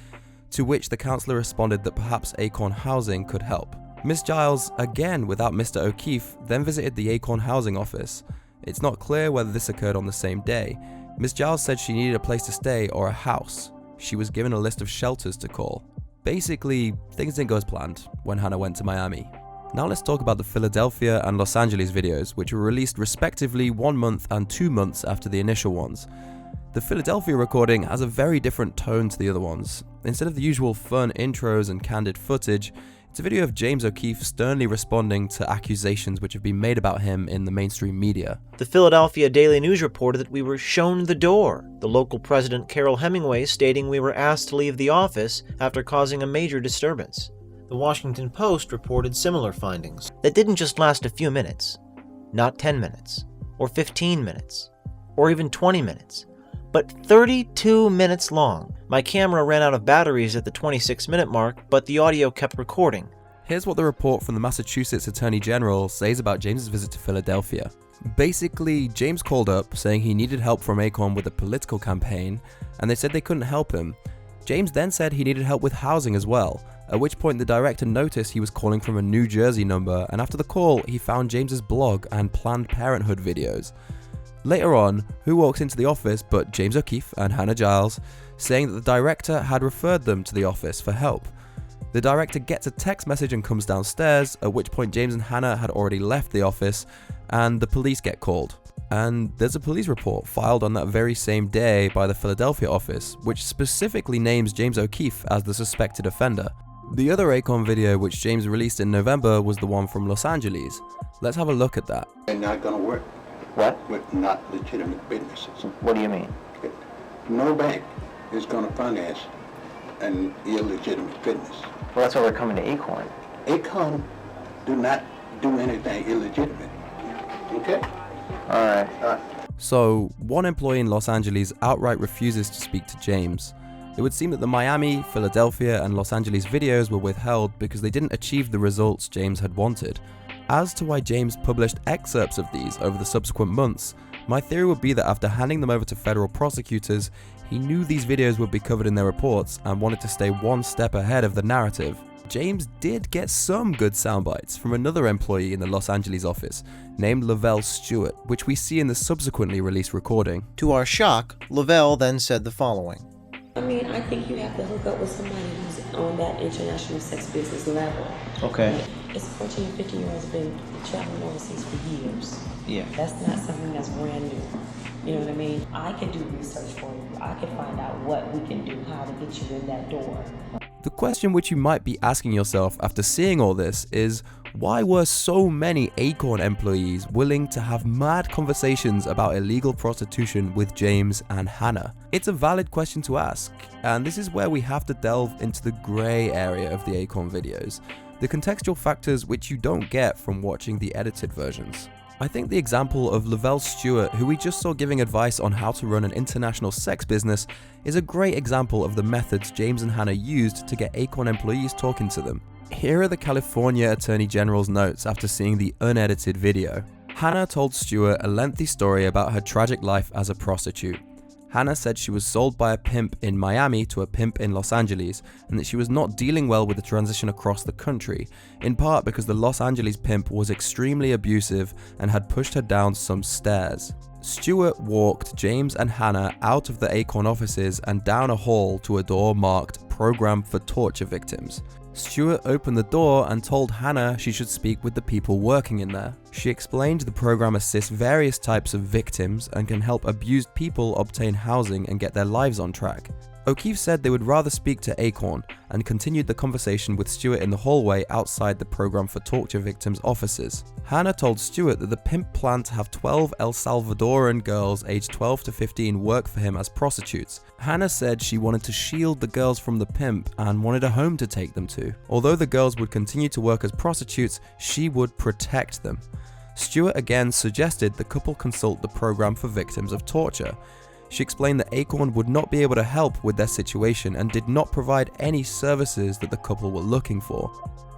[SPEAKER 1] to which the counselor responded that perhaps ACORN housing could help. Ms. Giles, again without Mr. O'Keefe, then visited the ACORN housing office. It's not clear whether this occurred on the same day. Ms. Giles said she needed a place to stay or a house. She was given a list of shelters to call. Basically, things didn't go as planned when Hannah went to Miami. Now let's talk about the Philadelphia and Los Angeles videos, which were released respectively 1 month and 2 months after the initial ones. The Philadelphia recording has a very different tone to the other ones. Instead of the usual fun intros and candid footage, it's a video of James O'Keefe sternly responding to accusations which have been made about him in the mainstream media.
[SPEAKER 9] The Philadelphia Daily News reported that we were shown the door, the local president Carol Hemingway stating we were asked to leave the office after causing a major disturbance. The Washington Post reported similar findings that didn't just last a few minutes, not 10 minutes, or 15 minutes, or even 20 minutes, but 32 minutes long. My camera ran out of batteries at the 26-minute mark, but the audio kept recording.
[SPEAKER 1] Here's what the report from the Massachusetts Attorney General says about James's visit to Philadelphia. Basically, James called up saying he needed help from ACORN with a political campaign, and they said they couldn't help him. James then said he needed help with housing as well, at which point the director noticed he was calling from a New Jersey number, and after the call, he found James's blog and Planned Parenthood videos. Later on, who walks into the office but James O'Keefe and Hannah Giles, saying that the director had referred them to the office for help. The director gets a text message and comes downstairs, at which point James and Hannah had already left the office, and the police get called. And there's a police report filed on that very same day by the Philadelphia office, which specifically names James O'Keefe as the suspected offender. The other ACORN video which James released in November was the one from Los Angeles. Let's have a look at that.
[SPEAKER 10] They're not going to work.
[SPEAKER 11] What?
[SPEAKER 10] With not legitimate businesses.
[SPEAKER 11] What do you mean?
[SPEAKER 10] No bank is going to finance an illegitimate business.
[SPEAKER 11] Well, that's why we're coming to ACORN.
[SPEAKER 10] ACORN do not do anything illegitimate. Okay?
[SPEAKER 11] All right.
[SPEAKER 1] So, one employee in Los Angeles outright refuses to speak to James. It would seem that the Miami, Philadelphia, and Los Angeles videos were withheld because they didn't achieve the results James had wanted. As to why James published excerpts of these over the subsequent months, my theory would be that after handing them over to federal prosecutors, he knew these videos would be covered in their reports and wanted to stay one step ahead of the narrative. James did get some good soundbites from another employee in the Los Angeles office named Lavelle Stewart, which we see in the subsequently released recording.
[SPEAKER 9] To our shock, Lavelle then said the following.
[SPEAKER 13] I mean, I think you have to hook up with somebody who's on that international sex business level.
[SPEAKER 11] Okay.
[SPEAKER 13] Like, this 14 and 15-year-olds have been traveling overseas for years.
[SPEAKER 11] Yeah.
[SPEAKER 13] That's not something that's brand new. You know what I mean? I can do research for you. I can find out what we can do, how to get you in that door.
[SPEAKER 1] The question which you might be asking yourself after seeing all this is, why were so many ACORN employees willing to have mad conversations about illegal prostitution with James and Hannah? It's a valid question to ask, and this is where we have to delve into the grey area of the ACORN videos, the contextual factors which you don't get from watching the edited versions. I think the example of Lavelle Stewart, who we just saw giving advice on how to run an international sex business, is a great example of the methods James and Hannah used to get ACORN employees talking to them. Here are the California Attorney General's notes after seeing the unedited video. Hannah told Stewart a lengthy story about her tragic life as a prostitute. Hannah said she was sold by a pimp in Miami to a pimp in Los Angeles, and that she was not dealing well with the transition across the country, in part because the Los Angeles pimp was extremely abusive and had pushed her down some stairs. Stewart walked James and Hannah out of the ACORN offices and down a hall to a door marked "Program for Torture Victims." Stewart opened the door and told Hannah she should speak with the people working in there. She explained the program assists various types of victims and can help abused people obtain housing and get their lives on track. O'Keefe said they would rather speak to ACORN and continued the conversation with Stewart in the hallway outside the Program for Torture Victims offices. Hannah told Stewart that the pimp planned to have 12 El Salvadoran girls aged 12 to 15 work for him as prostitutes. Hannah said she wanted to shield the girls from the pimp and wanted a home to take them to. Although the girls would continue to work as prostitutes, she would protect them. Stewart again suggested the couple consult the Program for Victims of Torture. She explained that ACORN would not be able to help with their situation and did not provide any services that the couple were looking for.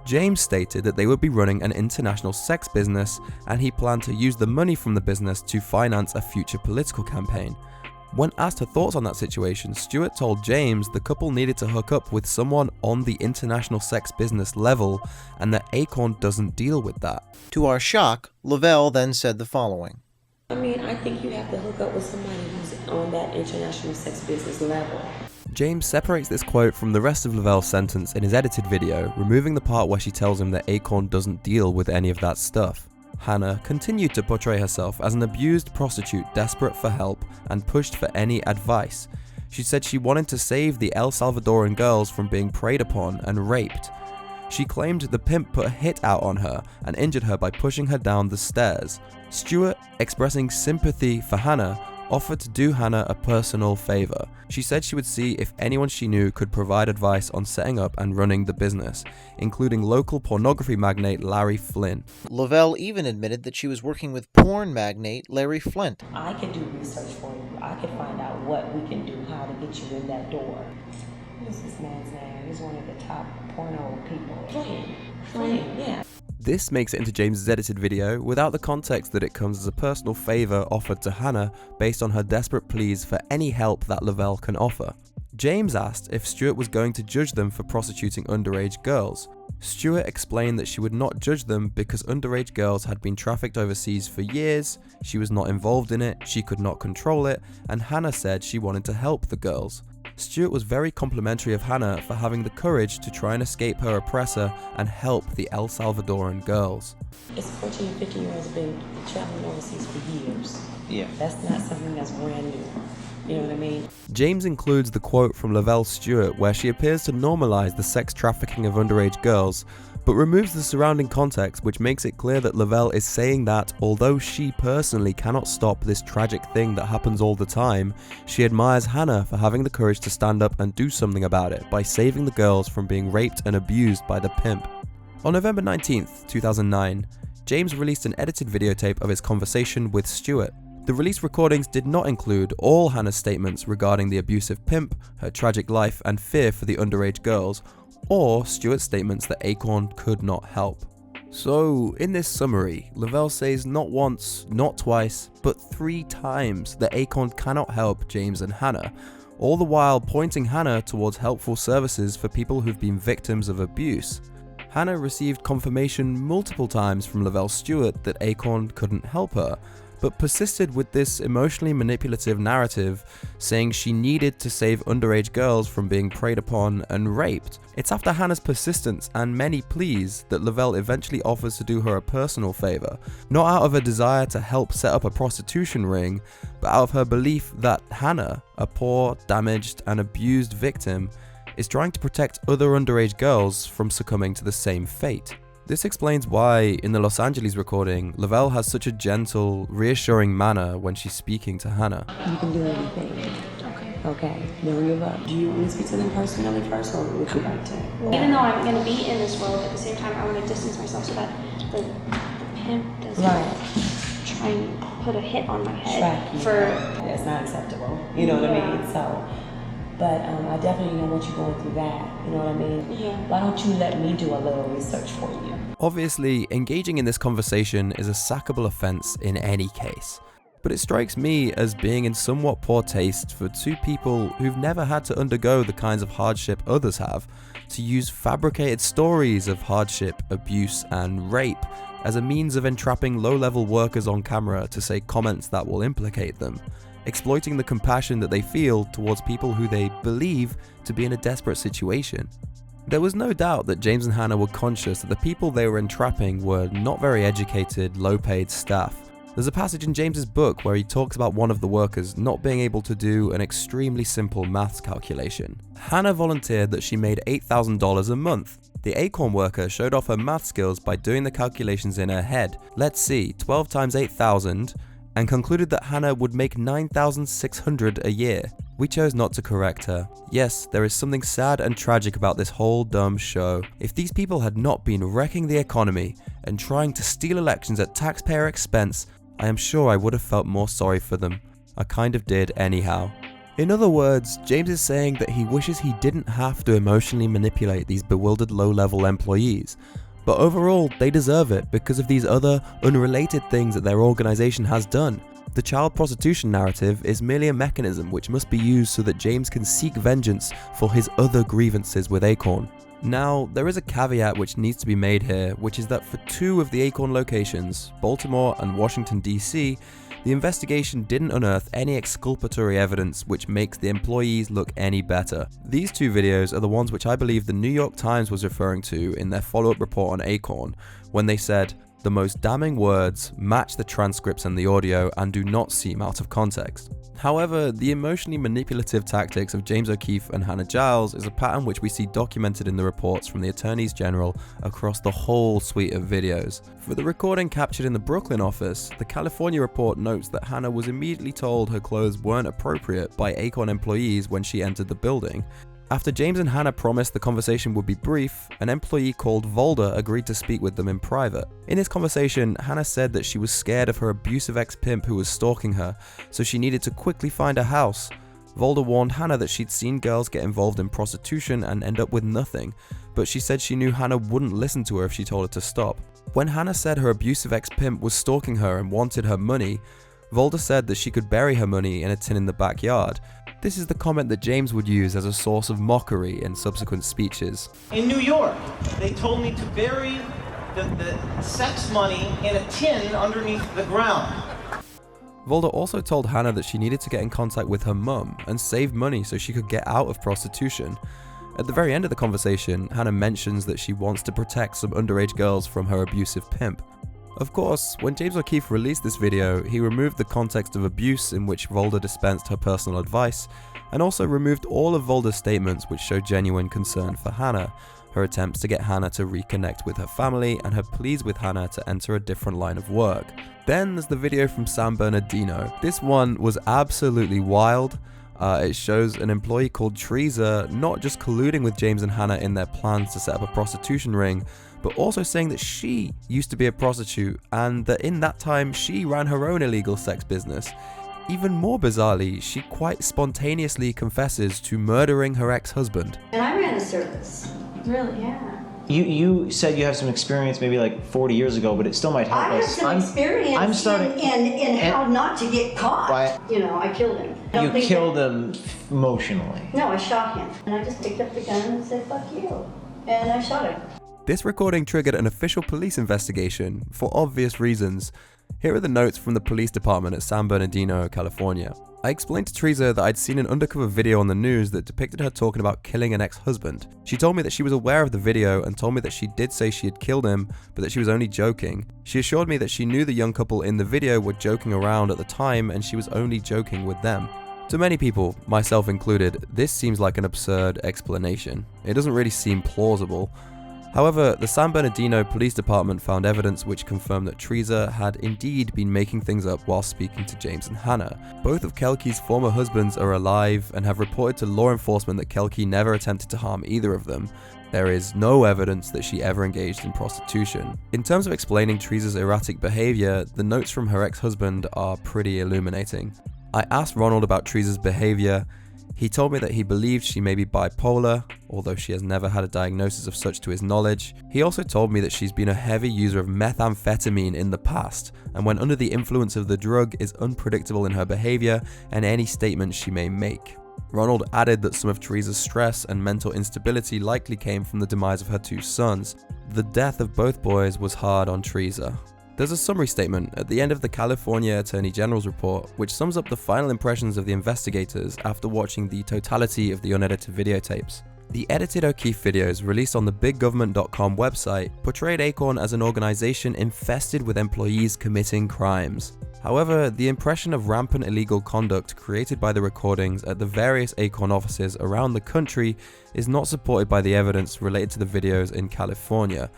[SPEAKER 1] James stated that they would be running an international sex business and he planned to use the money from the business to finance a future political campaign. When asked her thoughts on that situation, Stewart told James the couple needed to hook up with someone on the international sex business level and that ACORN doesn't deal with that.
[SPEAKER 9] To our shock, Lavelle then said the following.
[SPEAKER 13] I mean, I think you have to hook up with somebody who's on that international sex business level.
[SPEAKER 1] James separates this quote from the rest of Lavelle's sentence in his edited video, removing the part where she tells him that ACORN doesn't deal with any of that stuff. Hannah continued to portray herself as an abused prostitute desperate for help and pushed for any advice. She said she wanted to save the El Salvadoran girls from being preyed upon and raped. She claimed the pimp put a hit out on her and injured her by pushing her down the stairs. Stewart, expressing sympathy for Hannah, offered to do Hannah a personal favor. She said she would see if anyone she knew could provide advice on setting up and running the business, including local pornography magnate Larry Flynn.
[SPEAKER 9] Lavelle even admitted that she was working with porn magnate Larry Flint.
[SPEAKER 13] I can do research for you. I can find out what we can do, how to get you in that door. What is this man's name? He's one of the top porno people. Flynn, yeah.
[SPEAKER 1] This makes it into James's edited video without the context that it comes as a personal favor offered to Hannah based on her desperate pleas for any help that Lavelle can offer. James asked if Stewart was going to judge them for prostituting underage girls. Stewart explained that she would not judge them because underage girls had been trafficked overseas for years, she was not involved in it, she could not control it, and Hannah said she wanted to help the girls. Stewart was very complimentary of Hannah for having the courage to try and escape her oppressor and help the El Salvadoran girls.
[SPEAKER 13] It's 14 and 15 years have been traveling overseas for years.
[SPEAKER 2] Yeah.
[SPEAKER 13] That's not something that's brand new. You know what I mean?
[SPEAKER 1] James includes the quote from Lavelle Stewart where she appears to normalize the sex trafficking of underage girls, but removes the surrounding context, which makes it clear that Lavelle is saying that although she personally cannot stop this tragic thing that happens all the time, she admires Hannah for having the courage to stand up and do something about it by saving the girls from being raped and abused by the pimp. On November 19th, 2009, James released an edited videotape of his conversation with Stewart. The released recordings did not include all Hannah's statements regarding the abusive pimp, her tragic life and fear for the underage girls, or Stewart's statements that ACORN could not help. So, in this summary, Lavelle says not once, not twice, but 3 times that ACORN cannot help James and Hannah, all the while pointing Hannah towards helpful services for people who've been victims of abuse. Hannah received confirmation multiple times from Lavelle Stewart that ACORN couldn't help her, but persisted with this emotionally manipulative narrative, saying she needed to save underage girls from being preyed upon and raped. It's after Hannah's persistence and many pleas that Lavelle eventually offers to do her a personal favor, not out of a desire to help set up a prostitution ring, but out of her belief that Hannah, a poor, damaged, and abused victim, is trying to protect other underage girls from succumbing to the same fate. This explains why, in the Los Angeles recording, Lavelle has such a gentle, reassuring manner when she's speaking to Hannah.
[SPEAKER 13] You can do anything. Okay, never give up. Do you want to speak to them personally first, or would you like to?
[SPEAKER 12] Even though I'm going to be in this world, at the same time, I want to distance myself so that the pimp doesn't try and put a hit on my head.
[SPEAKER 13] That's not acceptable. You know what I mean? So. But I definitely don't want you going through that, you know what I mean?
[SPEAKER 12] Yeah.
[SPEAKER 13] Why don't you let me do a little research for you?
[SPEAKER 1] Obviously, engaging in this conversation is a sackable offense in any case, but it strikes me as being in somewhat poor taste for 2 people who've never had to undergo the kinds of hardship others have, to use fabricated stories of hardship, abuse, and rape as a means of entrapping low-level workers on camera to say comments that will implicate them, exploiting the compassion that they feel towards people who they believe to be in a desperate situation. There was no doubt that James and Hannah were conscious that the people they were entrapping were not very educated, low-paid staff. There's a passage in James's book where he talks about one of the workers not being able to do an extremely simple maths calculation. Hannah volunteered that she made $8,000 a month. The ACORN worker showed off her math skills by doing the calculations in her head. Let's see, 12 times 8,000, and concluded that Hannah would make $9,600 a year. We chose not to correct her. Yes, there is something sad and tragic about this whole dumb show. If these people had not been wrecking the economy and trying to steal elections at taxpayer expense, I am sure I would have felt more sorry for them. I kind of did anyhow. In other words, James is saying that he wishes he didn't have to emotionally manipulate these bewildered low-level employees. But overall, they deserve it because of these other, unrelated things that their organization has done. The child prostitution narrative is merely a mechanism which must be used so that James can seek vengeance for his other grievances with ACORN. Now, there is a caveat which needs to be made here, which is that for 2 of the ACORN locations, Baltimore and Washington DC, the investigation didn't unearth any exculpatory evidence which makes the employees look any better. These 2 videos are the ones which I believe the New York Times was referring to in their follow-up report on ACORN, when they said, "The most damning words match the transcripts and the audio and do not seem out of context." However, the emotionally manipulative tactics of James O'Keefe and Hannah Giles is a pattern which we see documented in the reports from the attorneys general across the whole suite of videos. For the recording captured in the Brooklyn office, the California report notes that Hannah was immediately told her clothes weren't appropriate by ACORN employees when she entered the building. After James and Hannah promised the conversation would be brief, an employee called Volder agreed to speak with them in private. In this conversation, Hannah said that she was scared of her abusive ex-pimp who was stalking her, so she needed to quickly find a house. Volder warned Hannah that she'd seen girls get involved in prostitution and end up with nothing, but she said she knew Hannah wouldn't listen to her if she told her to stop. When Hannah said her abusive ex-pimp was stalking her and wanted her money, Volder said that she could bury her money in a tin in the backyard. This is the comment that James would use as a source of mockery in subsequent speeches.
[SPEAKER 14] In New York, they told me to bury the sex money in a tin underneath the ground.
[SPEAKER 1] Volder also told Hannah that she needed to get in contact with her mum and save money so she could get out of prostitution. At the very end of the conversation, Hannah mentions that she wants to protect some underage girls from her abusive pimp. Of course, when James O'Keefe released this video, he removed the context of abuse in which Volder dispensed her personal advice, and also removed all of Volder's statements which show genuine concern for Hannah, her attempts to get Hannah to reconnect with her family, and her pleas with Hannah to enter a different line of work. Then there's the video from San Bernardino. This one was absolutely wild. It shows an employee called Teresa not just colluding with James and Hannah in their plans to set up a prostitution ring, but also saying that she used to be a prostitute and that in that time she ran her own illegal sex business. Even more bizarrely, she quite spontaneously confesses to murdering her ex-husband.
[SPEAKER 15] And I ran a service. Really? Yeah.
[SPEAKER 9] You said you have some experience maybe like 40 years ago, but it still might help us.
[SPEAKER 15] I have some experience in how not to get caught.
[SPEAKER 9] Why?
[SPEAKER 15] You know, I killed him.
[SPEAKER 9] You killed him emotionally.
[SPEAKER 15] No, I shot him. And I just picked up the gun and said, fuck you. And I shot him.
[SPEAKER 1] This recording triggered an official police investigation for obvious reasons. Here are the notes from the police department at San Bernardino, California. I explained to Teresa that I'd seen an undercover video on the news that depicted her talking about killing an ex-husband. She told me that she was aware of the video and told me that she did say she had killed him, but that she was only joking. She assured me that she knew the young couple in the video were joking around at the time and she was only joking with them. To many people, myself included, this seems like an absurd explanation. It doesn't really seem plausible. However, the San Bernardino Police Department found evidence which confirmed that Teresa had indeed been making things up while speaking to James and Hannah. Both of Kelke's former husbands are alive and have reported to law enforcement that Kelke never attempted to harm either of them. There is no evidence that she ever engaged in prostitution. In terms of explaining Teresa's erratic behavior, the notes from her ex-husband are pretty illuminating. I asked Ronald about Teresa's behavior. He told me that he believed she may be bipolar, although she has never had a diagnosis of such to his knowledge. He also told me that she's been a heavy user of methamphetamine in the past, and when under the influence of the drug is unpredictable in her behavior and any statements she may make. Ronald added that some of Teresa's stress and mental instability likely came from the demise of her two sons. The death of both boys was hard on Teresa. There's a summary statement at the end of the California Attorney General's report which sums up the final impressions of the investigators after watching the totality of the unedited videotapes. The edited O'Keefe videos released on the biggovernment.com website portrayed ACORN as an organization infested with employees committing crimes. However, the impression of rampant illegal conduct created by the recordings at the various ACORN offices around the country is not supported by the evidence related to the videos in California.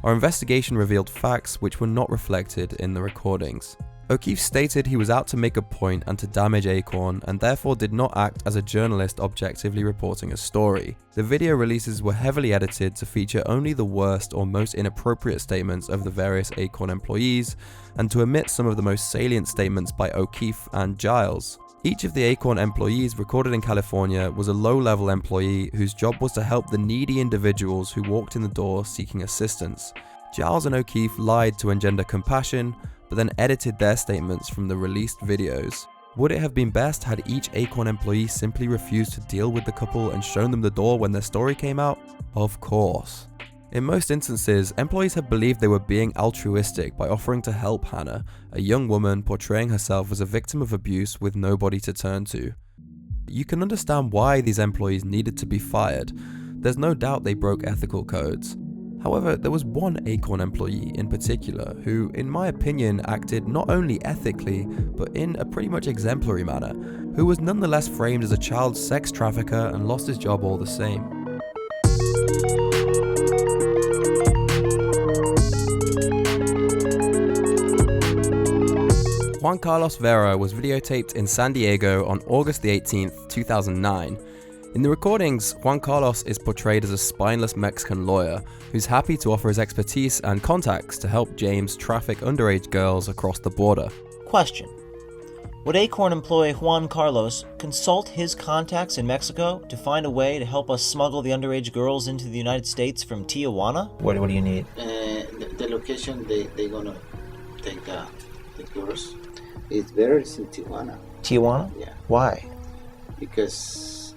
[SPEAKER 1] Our investigation revealed facts which were not reflected in the recordings. O'Keefe stated he was out to make a point and to damage ACORN and therefore did not act as a journalist objectively reporting a story. The video releases were heavily edited to feature only the worst or most inappropriate statements of the various ACORN employees and to omit some of the most salient statements by O'Keefe and Giles. Each of the ACORN employees recorded in California was a low-level employee whose job was to help the needy individuals who walked in the door seeking assistance. Giles and O'Keefe lied to engender compassion, but then edited their statements from the released videos. Would it have been best had each ACORN employee simply refused to deal with the couple and shown them the door when their story came out? Of course. In most instances, employees have believed they were being altruistic by offering to help Hannah, a young woman portraying herself as a victim of abuse with nobody to turn to. You can understand why these employees needed to be fired. There's no doubt they broke ethical codes. However, there was one ACORN employee in particular who, in my opinion, acted not only ethically, but in a pretty much exemplary manner, who was nonetheless framed as a child sex trafficker and lost his job all the same. Juan Carlos Vera was videotaped in San Diego on August the 18th, 2009. In the recordings, Juan Carlos is portrayed as a spineless Mexican lawyer who's happy to offer his expertise and contacts to help James traffic underage girls across the border.
[SPEAKER 9] Question: would ACORN employee Juan Carlos consult his contacts in Mexico to find a way to help us smuggle the underage girls into the United States from Tijuana? What do you need?
[SPEAKER 10] The location they're gonna take the girls. It's better in Tijuana.
[SPEAKER 9] Tijuana?
[SPEAKER 10] Yeah.
[SPEAKER 9] Why?
[SPEAKER 10] Because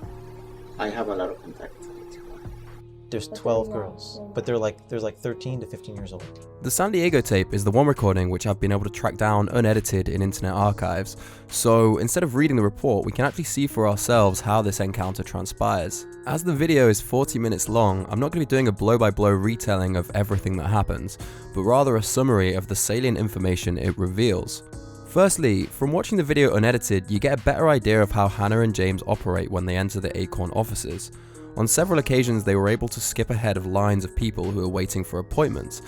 [SPEAKER 10] I have a lot of contacts in Tijuana.
[SPEAKER 9] There's 12 girls, but there's like 13 to 15 years old.
[SPEAKER 1] The San Diego tape is the one recording which I've been able to track down unedited in Internet Archives, so instead of reading the report, we can actually see for ourselves how this encounter transpires. As the video is 40 minutes long, I'm not going to be doing a blow-by-blow retelling of everything that happens, but rather a summary of the salient information it reveals. Firstly, from watching the video unedited, you get a better idea of how Hannah and James operate when they enter the ACORN offices. On several occasions, they were able to skip ahead of lines of people who were waiting for appointments,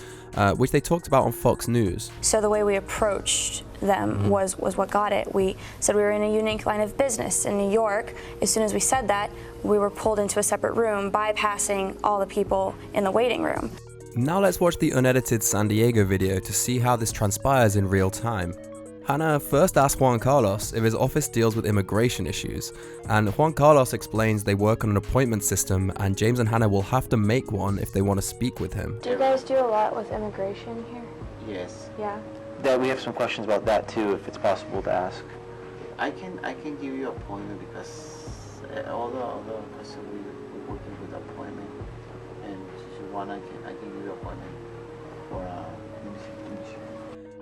[SPEAKER 1] which they talked about on Fox News.
[SPEAKER 12] So the way we approached them was what got it. We said we were in a unique line of business in New York. As soon as we said that, we were pulled into a separate room, bypassing all the people in the waiting room.
[SPEAKER 1] Now let's watch the unedited San Diego video to see how this transpires in real time. Hannah first asks Juan Carlos if his office deals with immigration issues, and Juan Carlos explains they work on an appointment system and James and Hannah will have to make one if they want to speak with him.
[SPEAKER 12] Do you guys do a lot with immigration here?
[SPEAKER 10] Yes.
[SPEAKER 12] Yeah.
[SPEAKER 11] That we have some questions about that too, if it's possible to ask.
[SPEAKER 10] I can give you an appointment because all the customers we're working with appointment, and if you want, I can give you an appointment for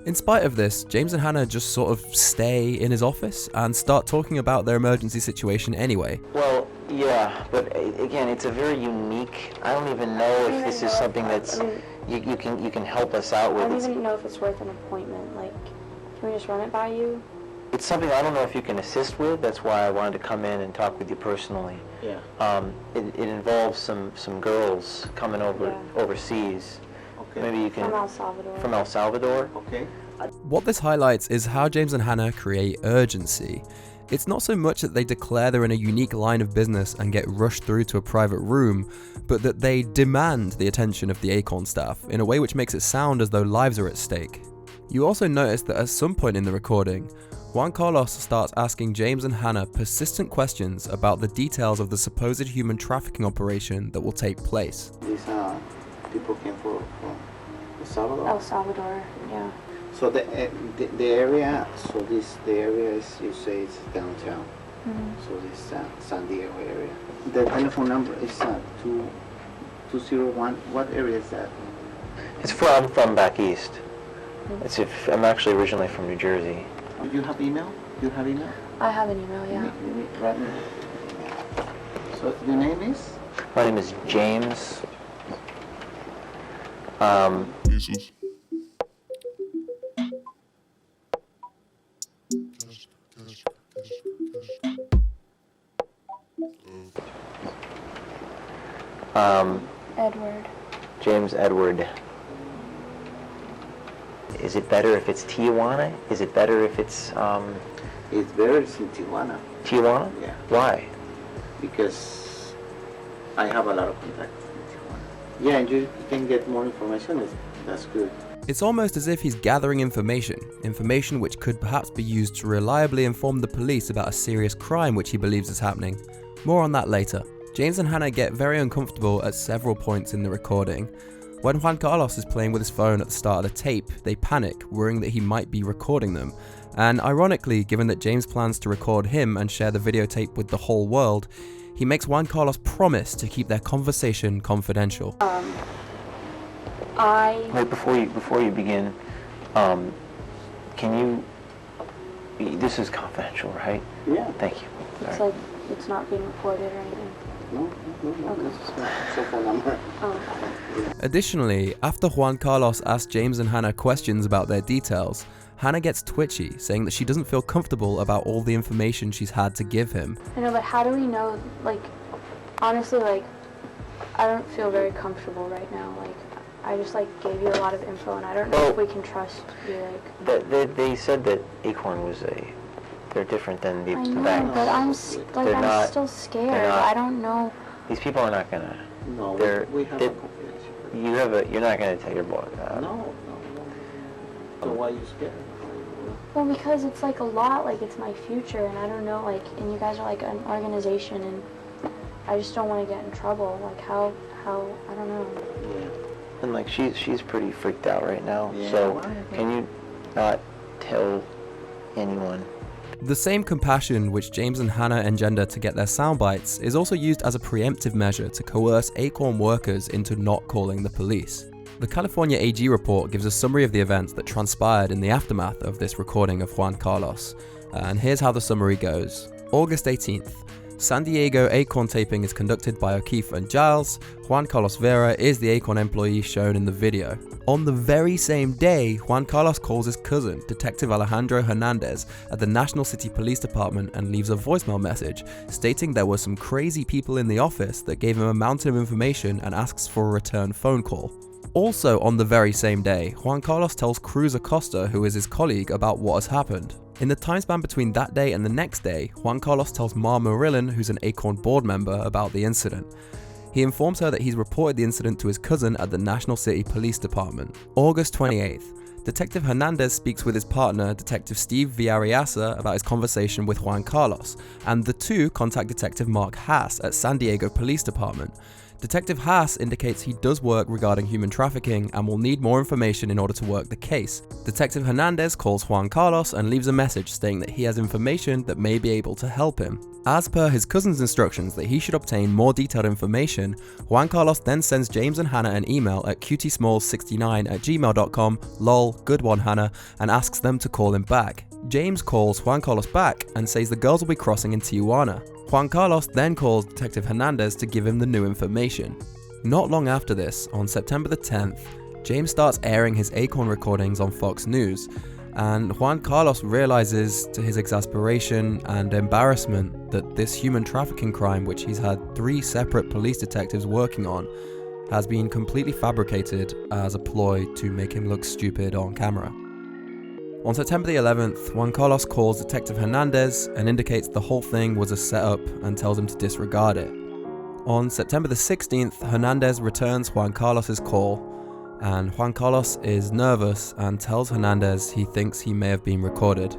[SPEAKER 1] In spite of this, James and Hannah just sort of stay in his office and start talking about their emergency situation anyway.
[SPEAKER 11] Well, yeah, but again, it's a very unique. I don't even know if this is something that's you can help us out with.
[SPEAKER 12] I don't even know if it's worth an appointment. Like, can we just run it by you?
[SPEAKER 11] It's something I don't know if you can assist with. That's why I wanted to come in and talk with you personally.
[SPEAKER 10] Yeah.
[SPEAKER 11] It involves some girls coming overseas.
[SPEAKER 10] Okay.
[SPEAKER 11] Maybe you can.
[SPEAKER 12] From El Salvador.
[SPEAKER 11] From El Salvador.
[SPEAKER 10] Okay.
[SPEAKER 1] What this highlights is how James and Hannah create urgency. It's not so much that they declare they're in a unique line of business and get rushed through to a private room, but that they demand the attention of the ACORN staff in a way which makes it sound as though lives are at stake. You also notice that at some point in the recording, Juan Carlos starts asking James and Hannah persistent questions about the details of the supposed human trafficking operation that will take place.
[SPEAKER 10] These people came from El Salvador?
[SPEAKER 12] El Salvador, yeah.
[SPEAKER 10] So the area, the area is, you say it's downtown. So this San Diego area. The telephone number is 201. What area is that?
[SPEAKER 11] It's from back east. I'm actually originally from New Jersey.
[SPEAKER 10] Do you have email? You have email?
[SPEAKER 12] I have an email, yeah.
[SPEAKER 10] Write me. So your name is?
[SPEAKER 11] My name is James.
[SPEAKER 12] Edward.
[SPEAKER 11] James Edward. Is it better if it's Tijuana? Is it better if it's
[SPEAKER 10] It's better in Tijuana.
[SPEAKER 11] Tijuana?
[SPEAKER 10] Yeah.
[SPEAKER 11] Why?
[SPEAKER 10] Because I have a lot of contacts in Tijuana. Yeah, and you can get more information. That's good.
[SPEAKER 1] It's almost as if he's gathering information which could perhaps be used to reliably inform the police about a serious crime which he believes is happening. More on that later. James and Hannah get very uncomfortable at several points in the recording. When Juan Carlos is playing with his phone at the start of the tape, they panic, worrying that he might be recording them. And ironically, given that James plans to record him and share the videotape with the whole world, he makes Juan Carlos promise to keep their conversation confidential.
[SPEAKER 11] Wait, before you begin, can you? This is confidential, right?
[SPEAKER 10] Yeah.
[SPEAKER 11] Thank you.
[SPEAKER 12] It's like it's not being recorded or anything.
[SPEAKER 10] No.
[SPEAKER 12] Okay.
[SPEAKER 10] This is my cell phone number.
[SPEAKER 1] Additionally, after Juan Carlos asks James and Hannah questions about their details, Hannah gets twitchy, saying that she doesn't feel comfortable about all the information she's had to give him.
[SPEAKER 12] I know, but how do we know, like, honestly, like, I don't feel very comfortable right now. Like, I just, like, gave you a lot of info, and I don't know if we can trust you, like.
[SPEAKER 11] They said that ACORN was they're different than the
[SPEAKER 12] I know,
[SPEAKER 11] banks.
[SPEAKER 12] but I'm still scared. I don't know.
[SPEAKER 11] These people are not gonna.
[SPEAKER 10] No, we have a confidential.
[SPEAKER 11] You're not gonna tell your boss that.
[SPEAKER 10] No. So why are you scared?
[SPEAKER 12] Well, because it's like a lot, like it's my future, and I don't know, like, and you guys are like an organization, and I just don't want to get in trouble. Like how, I don't know.
[SPEAKER 11] Yeah. And like she's pretty freaked out right now.
[SPEAKER 10] Yeah.
[SPEAKER 11] So can you not tell anyone?
[SPEAKER 1] The same compassion which James and Hannah engender to get their sound bites is also used as a preemptive measure to coerce ACORN workers into not calling the police. The California AG report gives a summary of the events that transpired in the aftermath of this recording of Juan Carlos, and here's how the summary goes. August 18th. San Diego ACORN taping is conducted by O'Keefe and Giles. Juan Carlos Vera is the ACORN employee shown in the video. On the very same day, Juan Carlos calls his cousin, Detective Alejandro Hernandez, at the National City Police Department and leaves a voicemail message stating there were some crazy people in the office that gave him a mountain of information and asks for a return phone call. Also on the very same day, Juan Carlos tells Cruz Acosta, who is his colleague, about what has happened. In the time span between that day and the next day, Juan Carlos tells Ma Murillan, who's an ACORN board member, about the incident. He informs her that he's reported the incident to his cousin at the National City Police Department. August 28th. Detective Hernandez speaks with his partner, Detective Steve Villarreasa, about his conversation with Juan Carlos, and the two contact Detective Mark Haas at San Diego Police Department. Detective Haas indicates he does work regarding human trafficking and will need more information in order to work the case. Detective Hernandez calls Juan Carlos and leaves a message stating that he has information that may be able to help him. As per his cousin's instructions that he should obtain more detailed information, Juan Carlos then sends James and Hannah an email at cutiesmalls69@gmail.com, lol, good one Hannah, and asks them to call him back. James calls Juan Carlos back and says the girls will be crossing in Tijuana. Juan Carlos then calls Detective Hernandez to give him the new information. Not long after this, on September the 10th, James starts airing his ACORN recordings on Fox News, and Juan Carlos realizes to his exasperation and embarrassment that this human trafficking crime, which he's had 3 separate police detectives working on, has been completely fabricated as a ploy to make him look stupid on camera. On September the 11th, Juan Carlos calls Detective Hernandez and indicates the whole thing was a setup and tells him to disregard it. On September the 16th, Hernandez returns Juan Carlos's call, and Juan Carlos is nervous and tells Hernandez he thinks he may have been recorded.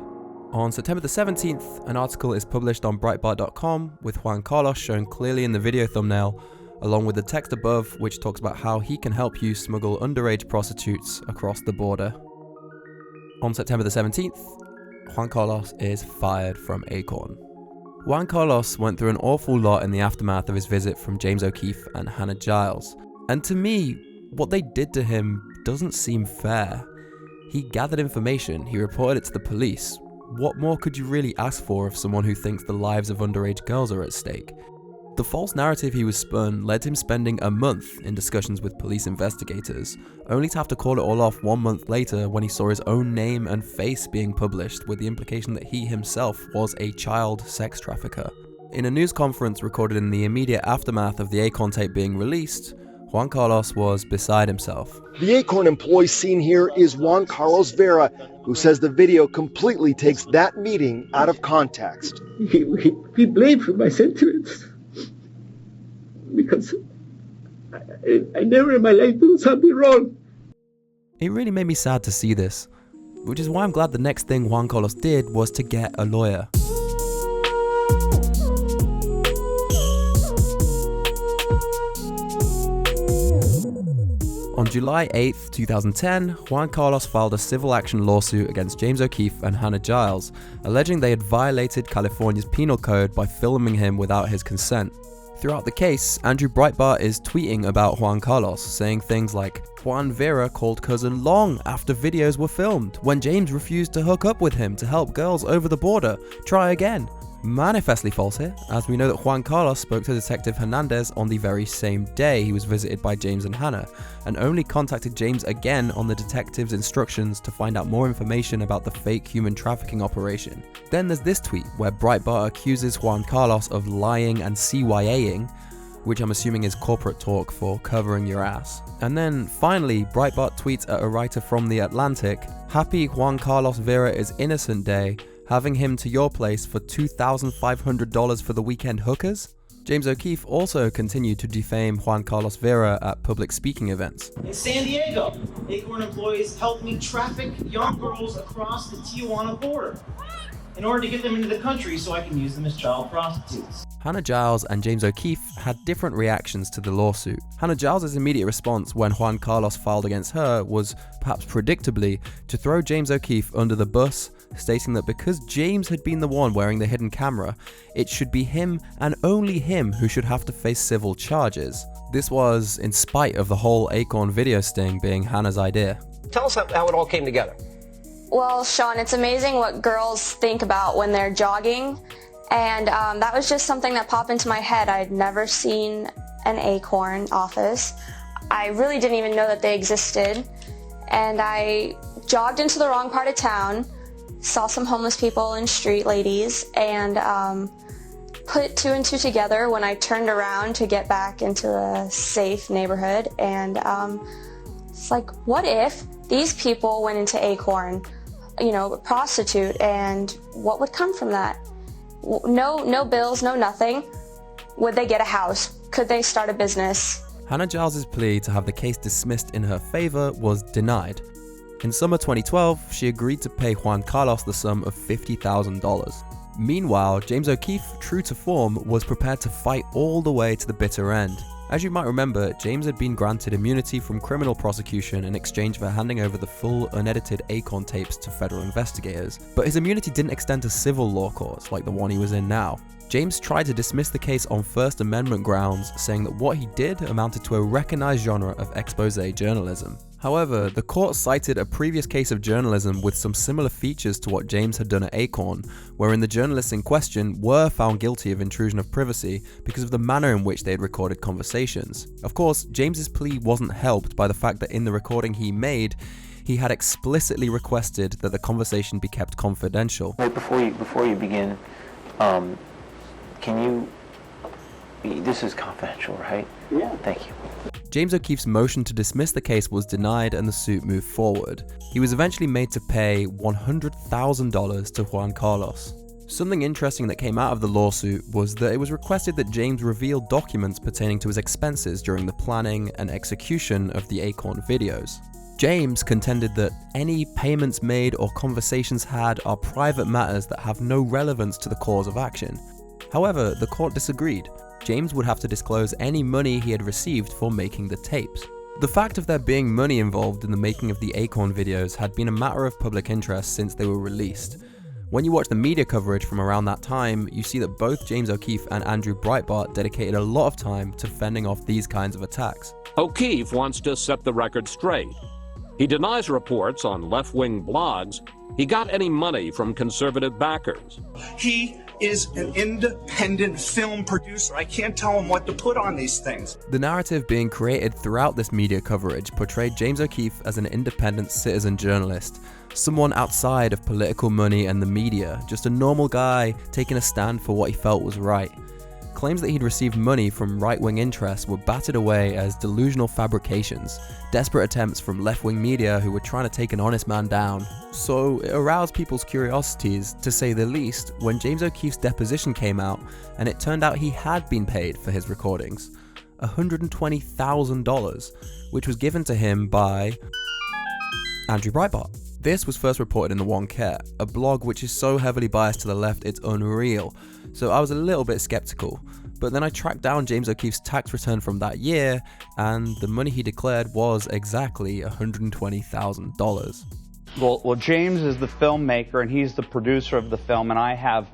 [SPEAKER 1] On September the 17th, an article is published on Breitbart.com with Juan Carlos shown clearly in the video thumbnail, along with the text above which talks about how he can help you smuggle underage prostitutes across the border. On September the 17th, Juan Carlos is fired from ACORN. Juan Carlos went through an awful lot in the aftermath of his visit from James O'Keefe and Hannah Giles, and to me, what they did to him doesn't seem fair. He gathered information, he reported it to the police. What more could you really ask for of someone who thinks the lives of underage girls are at stake? The false narrative he was spun led to him spending a month in discussions with police investigators, only to have to call it all off 1 month later when he saw his own name and face being published, with the implication that he himself was a child sex trafficker. In a news conference recorded in the immediate aftermath of the ACORN tape being released, Juan Carlos was beside himself.
[SPEAKER 16] The ACORN employee seen here is Juan Carlos Vera, who says the video completely takes that meeting out of context.
[SPEAKER 17] He blamed for my sentiments. Because I never in my life do something wrong.
[SPEAKER 1] It really made me sad to see this, which is why I'm glad the next thing Juan Carlos did was to get a lawyer. On July 8th, 2010, Juan Carlos filed a civil action lawsuit against James O'Keefe and Hannah Giles, alleging they had violated California's penal code by filming him without his consent. Throughout the case, Andrew Breitbart is tweeting about Juan Carlos, saying things like, Juan Vera called cousin long after videos were filmed, when James refused to hook up with him to help girls over the border. Try again. Manifestly false here, as we know that Juan Carlos spoke to Detective Hernandez on the very same day he was visited by James and Hannah, and only contacted James again on the detective's instructions to find out more information about the fake human trafficking operation. Then there's this tweet where Breitbart accuses Juan Carlos of lying and CYAing, which I'm assuming is corporate talk for covering your ass. And then finally, Breitbart tweets at a writer from The Atlantic, "Happy Juan Carlos Vera is Innocent Day, having him to your place for $2,500 for the weekend hookers?" James O'Keefe also continued to defame Juan Carlos Vera at public speaking events.
[SPEAKER 14] In San Diego, ACORN employees helped me traffic young girls across the Tijuana border in order to get them into the country so I can use them as child prostitutes.
[SPEAKER 1] Hannah Giles and James O'Keefe had different reactions to the lawsuit. Hannah Giles' immediate response when Juan Carlos filed against her was, perhaps predictably, to throw James O'Keefe under the bus stating that because James had been the one wearing the hidden camera, it should be him and only him who should have to face civil charges. This was in spite of the whole ACORN video sting being Hannah's idea.
[SPEAKER 18] Tell us how it all came together.
[SPEAKER 12] Well, Sean, it's amazing what girls think about when they're jogging, and that was just something that popped into my head. I'd never seen an ACORN office. I really didn't even know that they existed, and I jogged into the wrong part of town, saw some homeless people and street ladies, and put two and two together when I turned around to get back into a safe neighborhood, and it's like, what if these people went into ACORN, you know, a prostitute, and what would come from that? No bills, no nothing. Would they get a house? Could they start a business?
[SPEAKER 1] Hannah Giles's plea to have the case dismissed in her favor was denied. In summer 2012, she agreed to pay Juan Carlos the sum of $50,000. Meanwhile, James O'Keefe, true to form, was prepared to fight all the way to the bitter end. As you might remember, James had been granted immunity from criminal prosecution in exchange for handing over the full, unedited ACORN tapes to federal investigators. But his immunity didn't extend to civil law courts like the one he was in now. James tried to dismiss the case on First Amendment grounds, saying that what he did amounted to a recognized genre of expose journalism. However, the court cited a previous case of journalism with some similar features to what James had done at ACORN, wherein the journalists in question were found guilty of intrusion of privacy because of the manner in which they had recorded conversations. Of course, James's plea wasn't helped by the fact that in the recording he made, he had explicitly requested that the conversation be kept confidential.
[SPEAKER 11] Wait, before you begin, this is confidential, right?
[SPEAKER 17] Yeah.
[SPEAKER 11] Thank you.
[SPEAKER 1] James O'Keefe's motion to dismiss the case was denied and the suit moved forward. He was eventually made to pay $100,000 to Juan Carlos. Something interesting that came out of the lawsuit was that it was requested that James reveal documents pertaining to his expenses during the planning and execution of the ACORN videos. James contended that any payments made or conversations had are private matters that have no relevance to the cause of action. However, the court disagreed. James would have to disclose any money he had received for making the tapes. The fact of there being money involved in the making of the ACORN videos had been a matter of public interest since they were released. When you watch the media coverage from around that time, you see that both James O'Keefe and Andrew Breitbart dedicated a lot of time to fending off these kinds of attacks.
[SPEAKER 19] O'Keefe wants to set the record straight. He denies reports on left-wing blogs he got any money from conservative backers.
[SPEAKER 4] He is an independent film producer. I can't tell him what to put on these things.
[SPEAKER 1] The narrative being created throughout this media coverage portrayed James O'Keefe as an independent citizen journalist, someone outside of political money and the media, just a normal guy taking a stand for what he felt was right. Claims that he'd received money from right-wing interests were batted away as delusional fabrications, desperate attempts from left-wing media who were trying to take an honest man down. So it aroused people's curiosities, to say the least, when James O'Keefe's deposition came out and it turned out he had been paid for his recordings. $120,000, which was given to him by Andrew Breitbart. This was first reported in The One Care, a blog which is so heavily biased to the left it's unreal, so I was a little bit skeptical. But then I tracked down James O'Keefe's tax return from that year, and the money he declared was exactly $120,000.
[SPEAKER 26] Well, James is the filmmaker and he's the producer of the film, and I have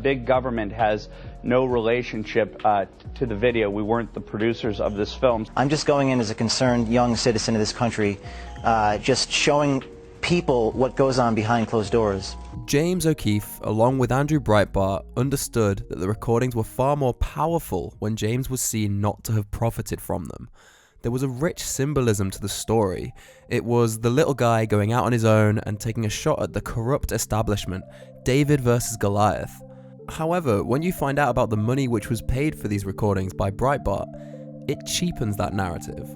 [SPEAKER 26] big government has no relationship to the video. We weren't the producers of this film.
[SPEAKER 6] I'm just going in as a concerned young citizen of this country, just showing people what goes on behind closed doors.
[SPEAKER 1] James O'Keefe, along with Andrew Breitbart, understood that the recordings were far more powerful when James was seen not to have profited from them. There was a rich symbolism to the story. It was the little guy going out on his own and taking a shot at the corrupt establishment, David versus Goliath. However, when you find out about the money which was paid for these recordings by Breitbart, it cheapens that narrative.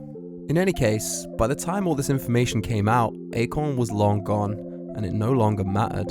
[SPEAKER 1] In any case, by the time all this information came out, ACORN was long gone, and it no longer mattered.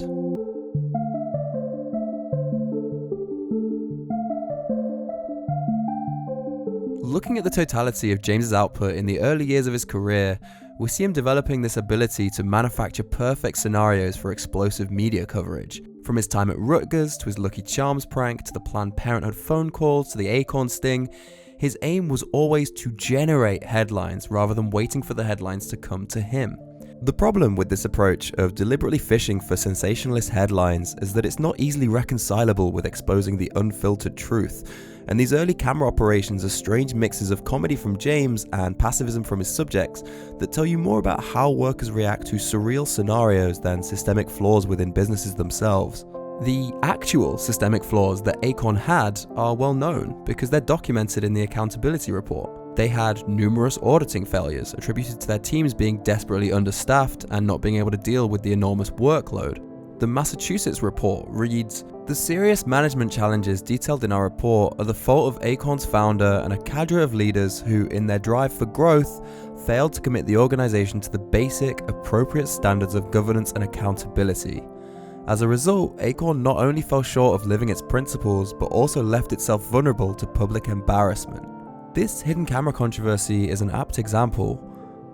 [SPEAKER 1] Looking at the totality of James's output in the early years of his career, we see him developing this ability to manufacture perfect scenarios for explosive media coverage. From his time at Rutgers, to his Lucky Charms prank, to the Planned Parenthood phone calls, to the ACORN sting, his aim was always to generate headlines rather than waiting for the headlines to come to him. The problem with this approach of deliberately fishing for sensationalist headlines is that it's not easily reconcilable with exposing the unfiltered truth, and these early camera operations are strange mixes of comedy from James and pacifism from his subjects that tell you more about how workers react to surreal scenarios than systemic flaws within businesses themselves. The actual systemic flaws that ACORN had are well known because they're documented in the accountability report. They had numerous auditing failures attributed to their teams being desperately understaffed and not being able to deal with the enormous workload. The Massachusetts report reads, "The serious management challenges detailed in our report are the fault of ACORN's founder and a cadre of leaders who, in their drive for growth, failed to commit the organization to the basic, appropriate standards of governance and accountability. As a result, ACORN not only fell short of living its principles, but also left itself vulnerable to public embarrassment." This hidden camera controversy is an apt example.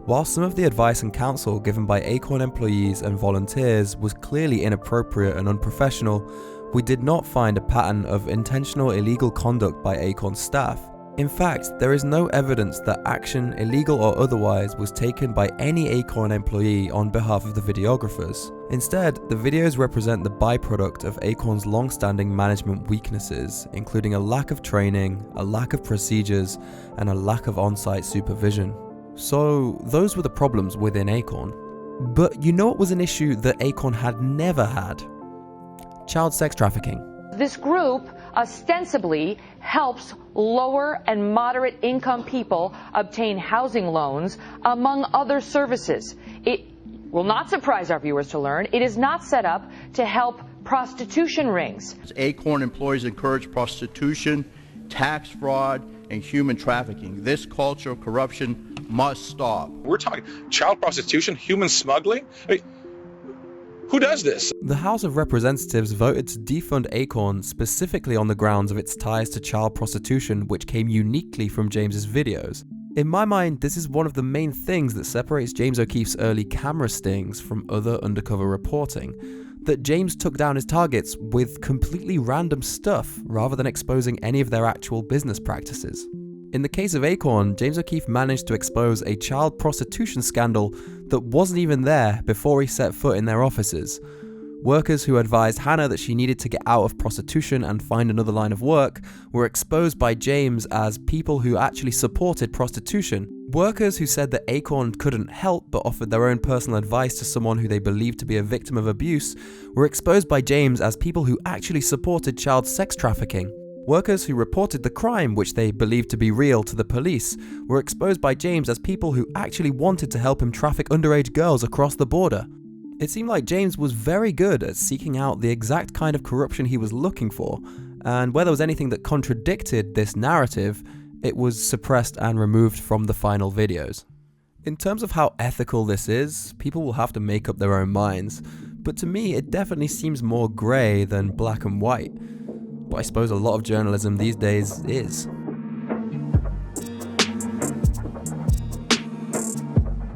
[SPEAKER 1] While some of the advice and counsel given by ACORN employees and volunteers was clearly inappropriate and unprofessional, we did not find a pattern of intentional illegal conduct by ACORN staff. In fact, there is no evidence that action, illegal or otherwise, was taken by any ACORN employee on behalf of the videographers. Instead, the videos represent the byproduct of ACORN's long-standing management weaknesses, including a lack of training, a lack of procedures, and a lack of on-site supervision. So, those were the problems within ACORN. But you know what was an issue that ACORN had never had? Child sex trafficking.
[SPEAKER 3] This group ostensibly helps lower and moderate income people obtain housing loans, among other services. It will not surprise our viewers to learn it is not set up to help prostitution rings.
[SPEAKER 20] ACORN employees encourage prostitution, tax fraud, and human trafficking. This culture of corruption must stop.
[SPEAKER 21] We're talking child prostitution, human smuggling? I mean, who does this?
[SPEAKER 1] The House of Representatives voted to defund ACORN specifically on the grounds of its ties to child prostitution, which came uniquely from James's videos. In my mind, this is one of the main things that separates James O'Keefe's early camera stings from other undercover reporting, that James took down his targets with completely random stuff rather than exposing any of their actual business practices. In the case of ACORN, James O'Keefe managed to expose a child prostitution scandal that wasn't even there before he set foot in their offices. Workers who advised Hannah that she needed to get out of prostitution and find another line of work were exposed by James as people who actually supported prostitution. Workers who said that ACORN couldn't help but offered their own personal advice to someone who they believed to be a victim of abuse were exposed by James as people who actually supported child sex trafficking. Workers who reported the crime, which they believed to be real, to the police, were exposed by James as people who actually wanted to help him traffic underage girls across the border. It seemed like James was very good at seeking out the exact kind of corruption he was looking for, and where there was anything that contradicted this narrative, it was suppressed and removed from the final videos. In terms of how ethical this is, people will have to make up their own minds, but to me it definitely seems more grey than black and white. But I suppose a lot of journalism these days is.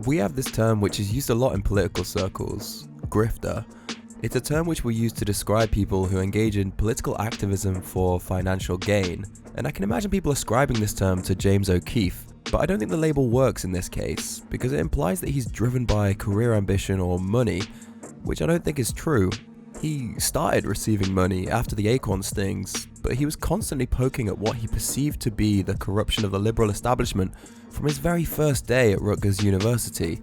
[SPEAKER 1] We have this term which is used a lot in political circles, grifter. It's a term which we use to describe people who engage in political activism for financial gain, and I can imagine people ascribing this term to James O'Keefe, but I don't think the label works in this case, because it implies that he's driven by career ambition or money, which I don't think is true. He started receiving money after the ACORN stings, but he was constantly poking at what he perceived to be the corruption of the liberal establishment from his very first day at Rutgers University.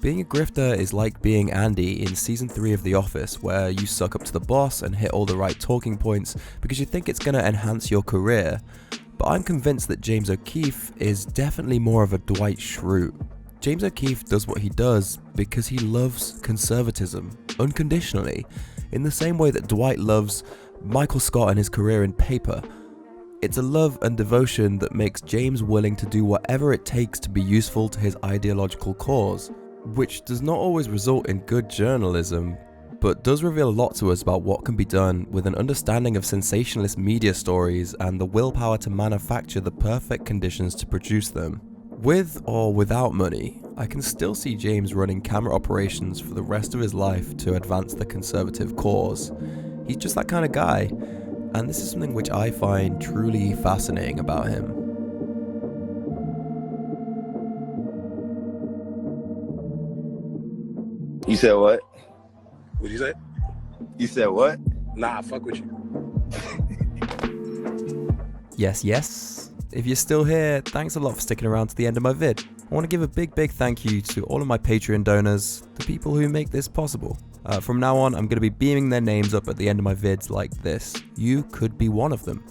[SPEAKER 1] Being a grifter is like being Andy in season 3 of The Office, where you suck up to the boss and hit all the right talking points because you think it's going to enhance your career. But I'm convinced that James O'Keefe is definitely more of a Dwight Schrute. James O'Keefe does what he does because he loves conservatism, unconditionally, in the same way that Dwight loves Michael Scott and his career in paper. It's a love and devotion that makes James willing to do whatever it takes to be useful to his ideological cause, which does not always result in good journalism, but does reveal a lot to us about what can be done with an understanding of sensationalist media stories and the willpower to manufacture the perfect conditions to produce them. With or without money, I can still see James running camera operations for the rest of his life to advance the conservative cause. He's just that kind of guy, and this is something which I find truly fascinating about him.
[SPEAKER 5] You said what?
[SPEAKER 8] What'd you say?
[SPEAKER 5] You said what?
[SPEAKER 8] Nah, I fuck with you.
[SPEAKER 1] Yes. If you're still here, thanks a lot for sticking around to the end of my vid. I want to give a big thank you to all of my Patreon donors, the people who make this possible. From now on, I'm going to be beaming their names up at the end of my vids like this. You could be one of them.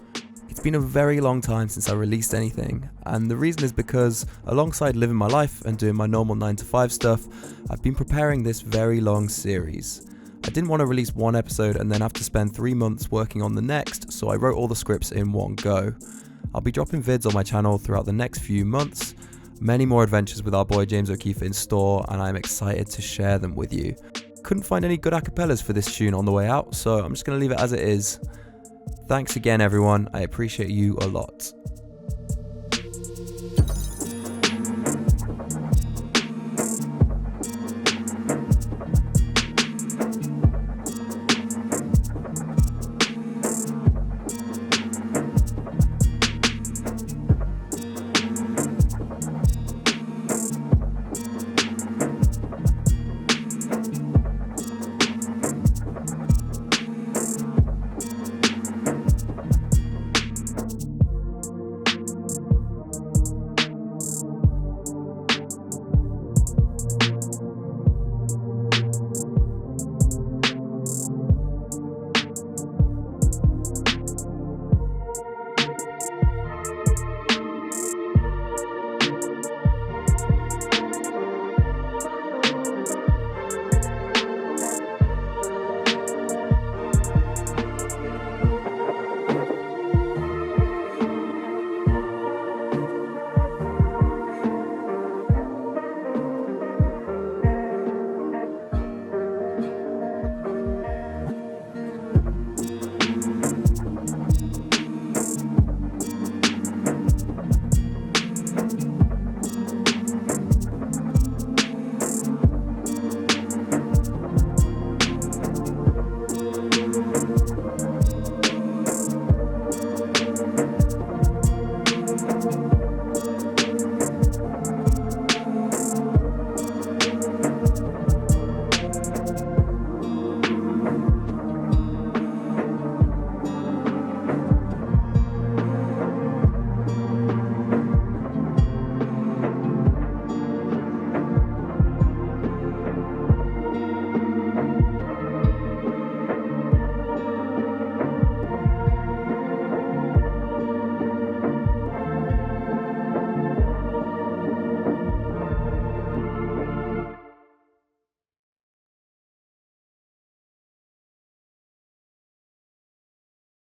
[SPEAKER 1] It's been a very long time since I released anything, and the reason is because, alongside living my life and doing my normal 9-to-5 stuff, I've been preparing this very long series. I didn't want to release one episode and then have to spend 3 months working on the next, so I wrote all the scripts in one go. I'll be dropping vids on my channel throughout the next few months, many more adventures with our boy James O'Keefe in store, and I'm excited to share them with you. Couldn't find any good acapellas for this tune on the way out, so I'm just going to leave it as it is. Thanks again everyone, I appreciate you a lot.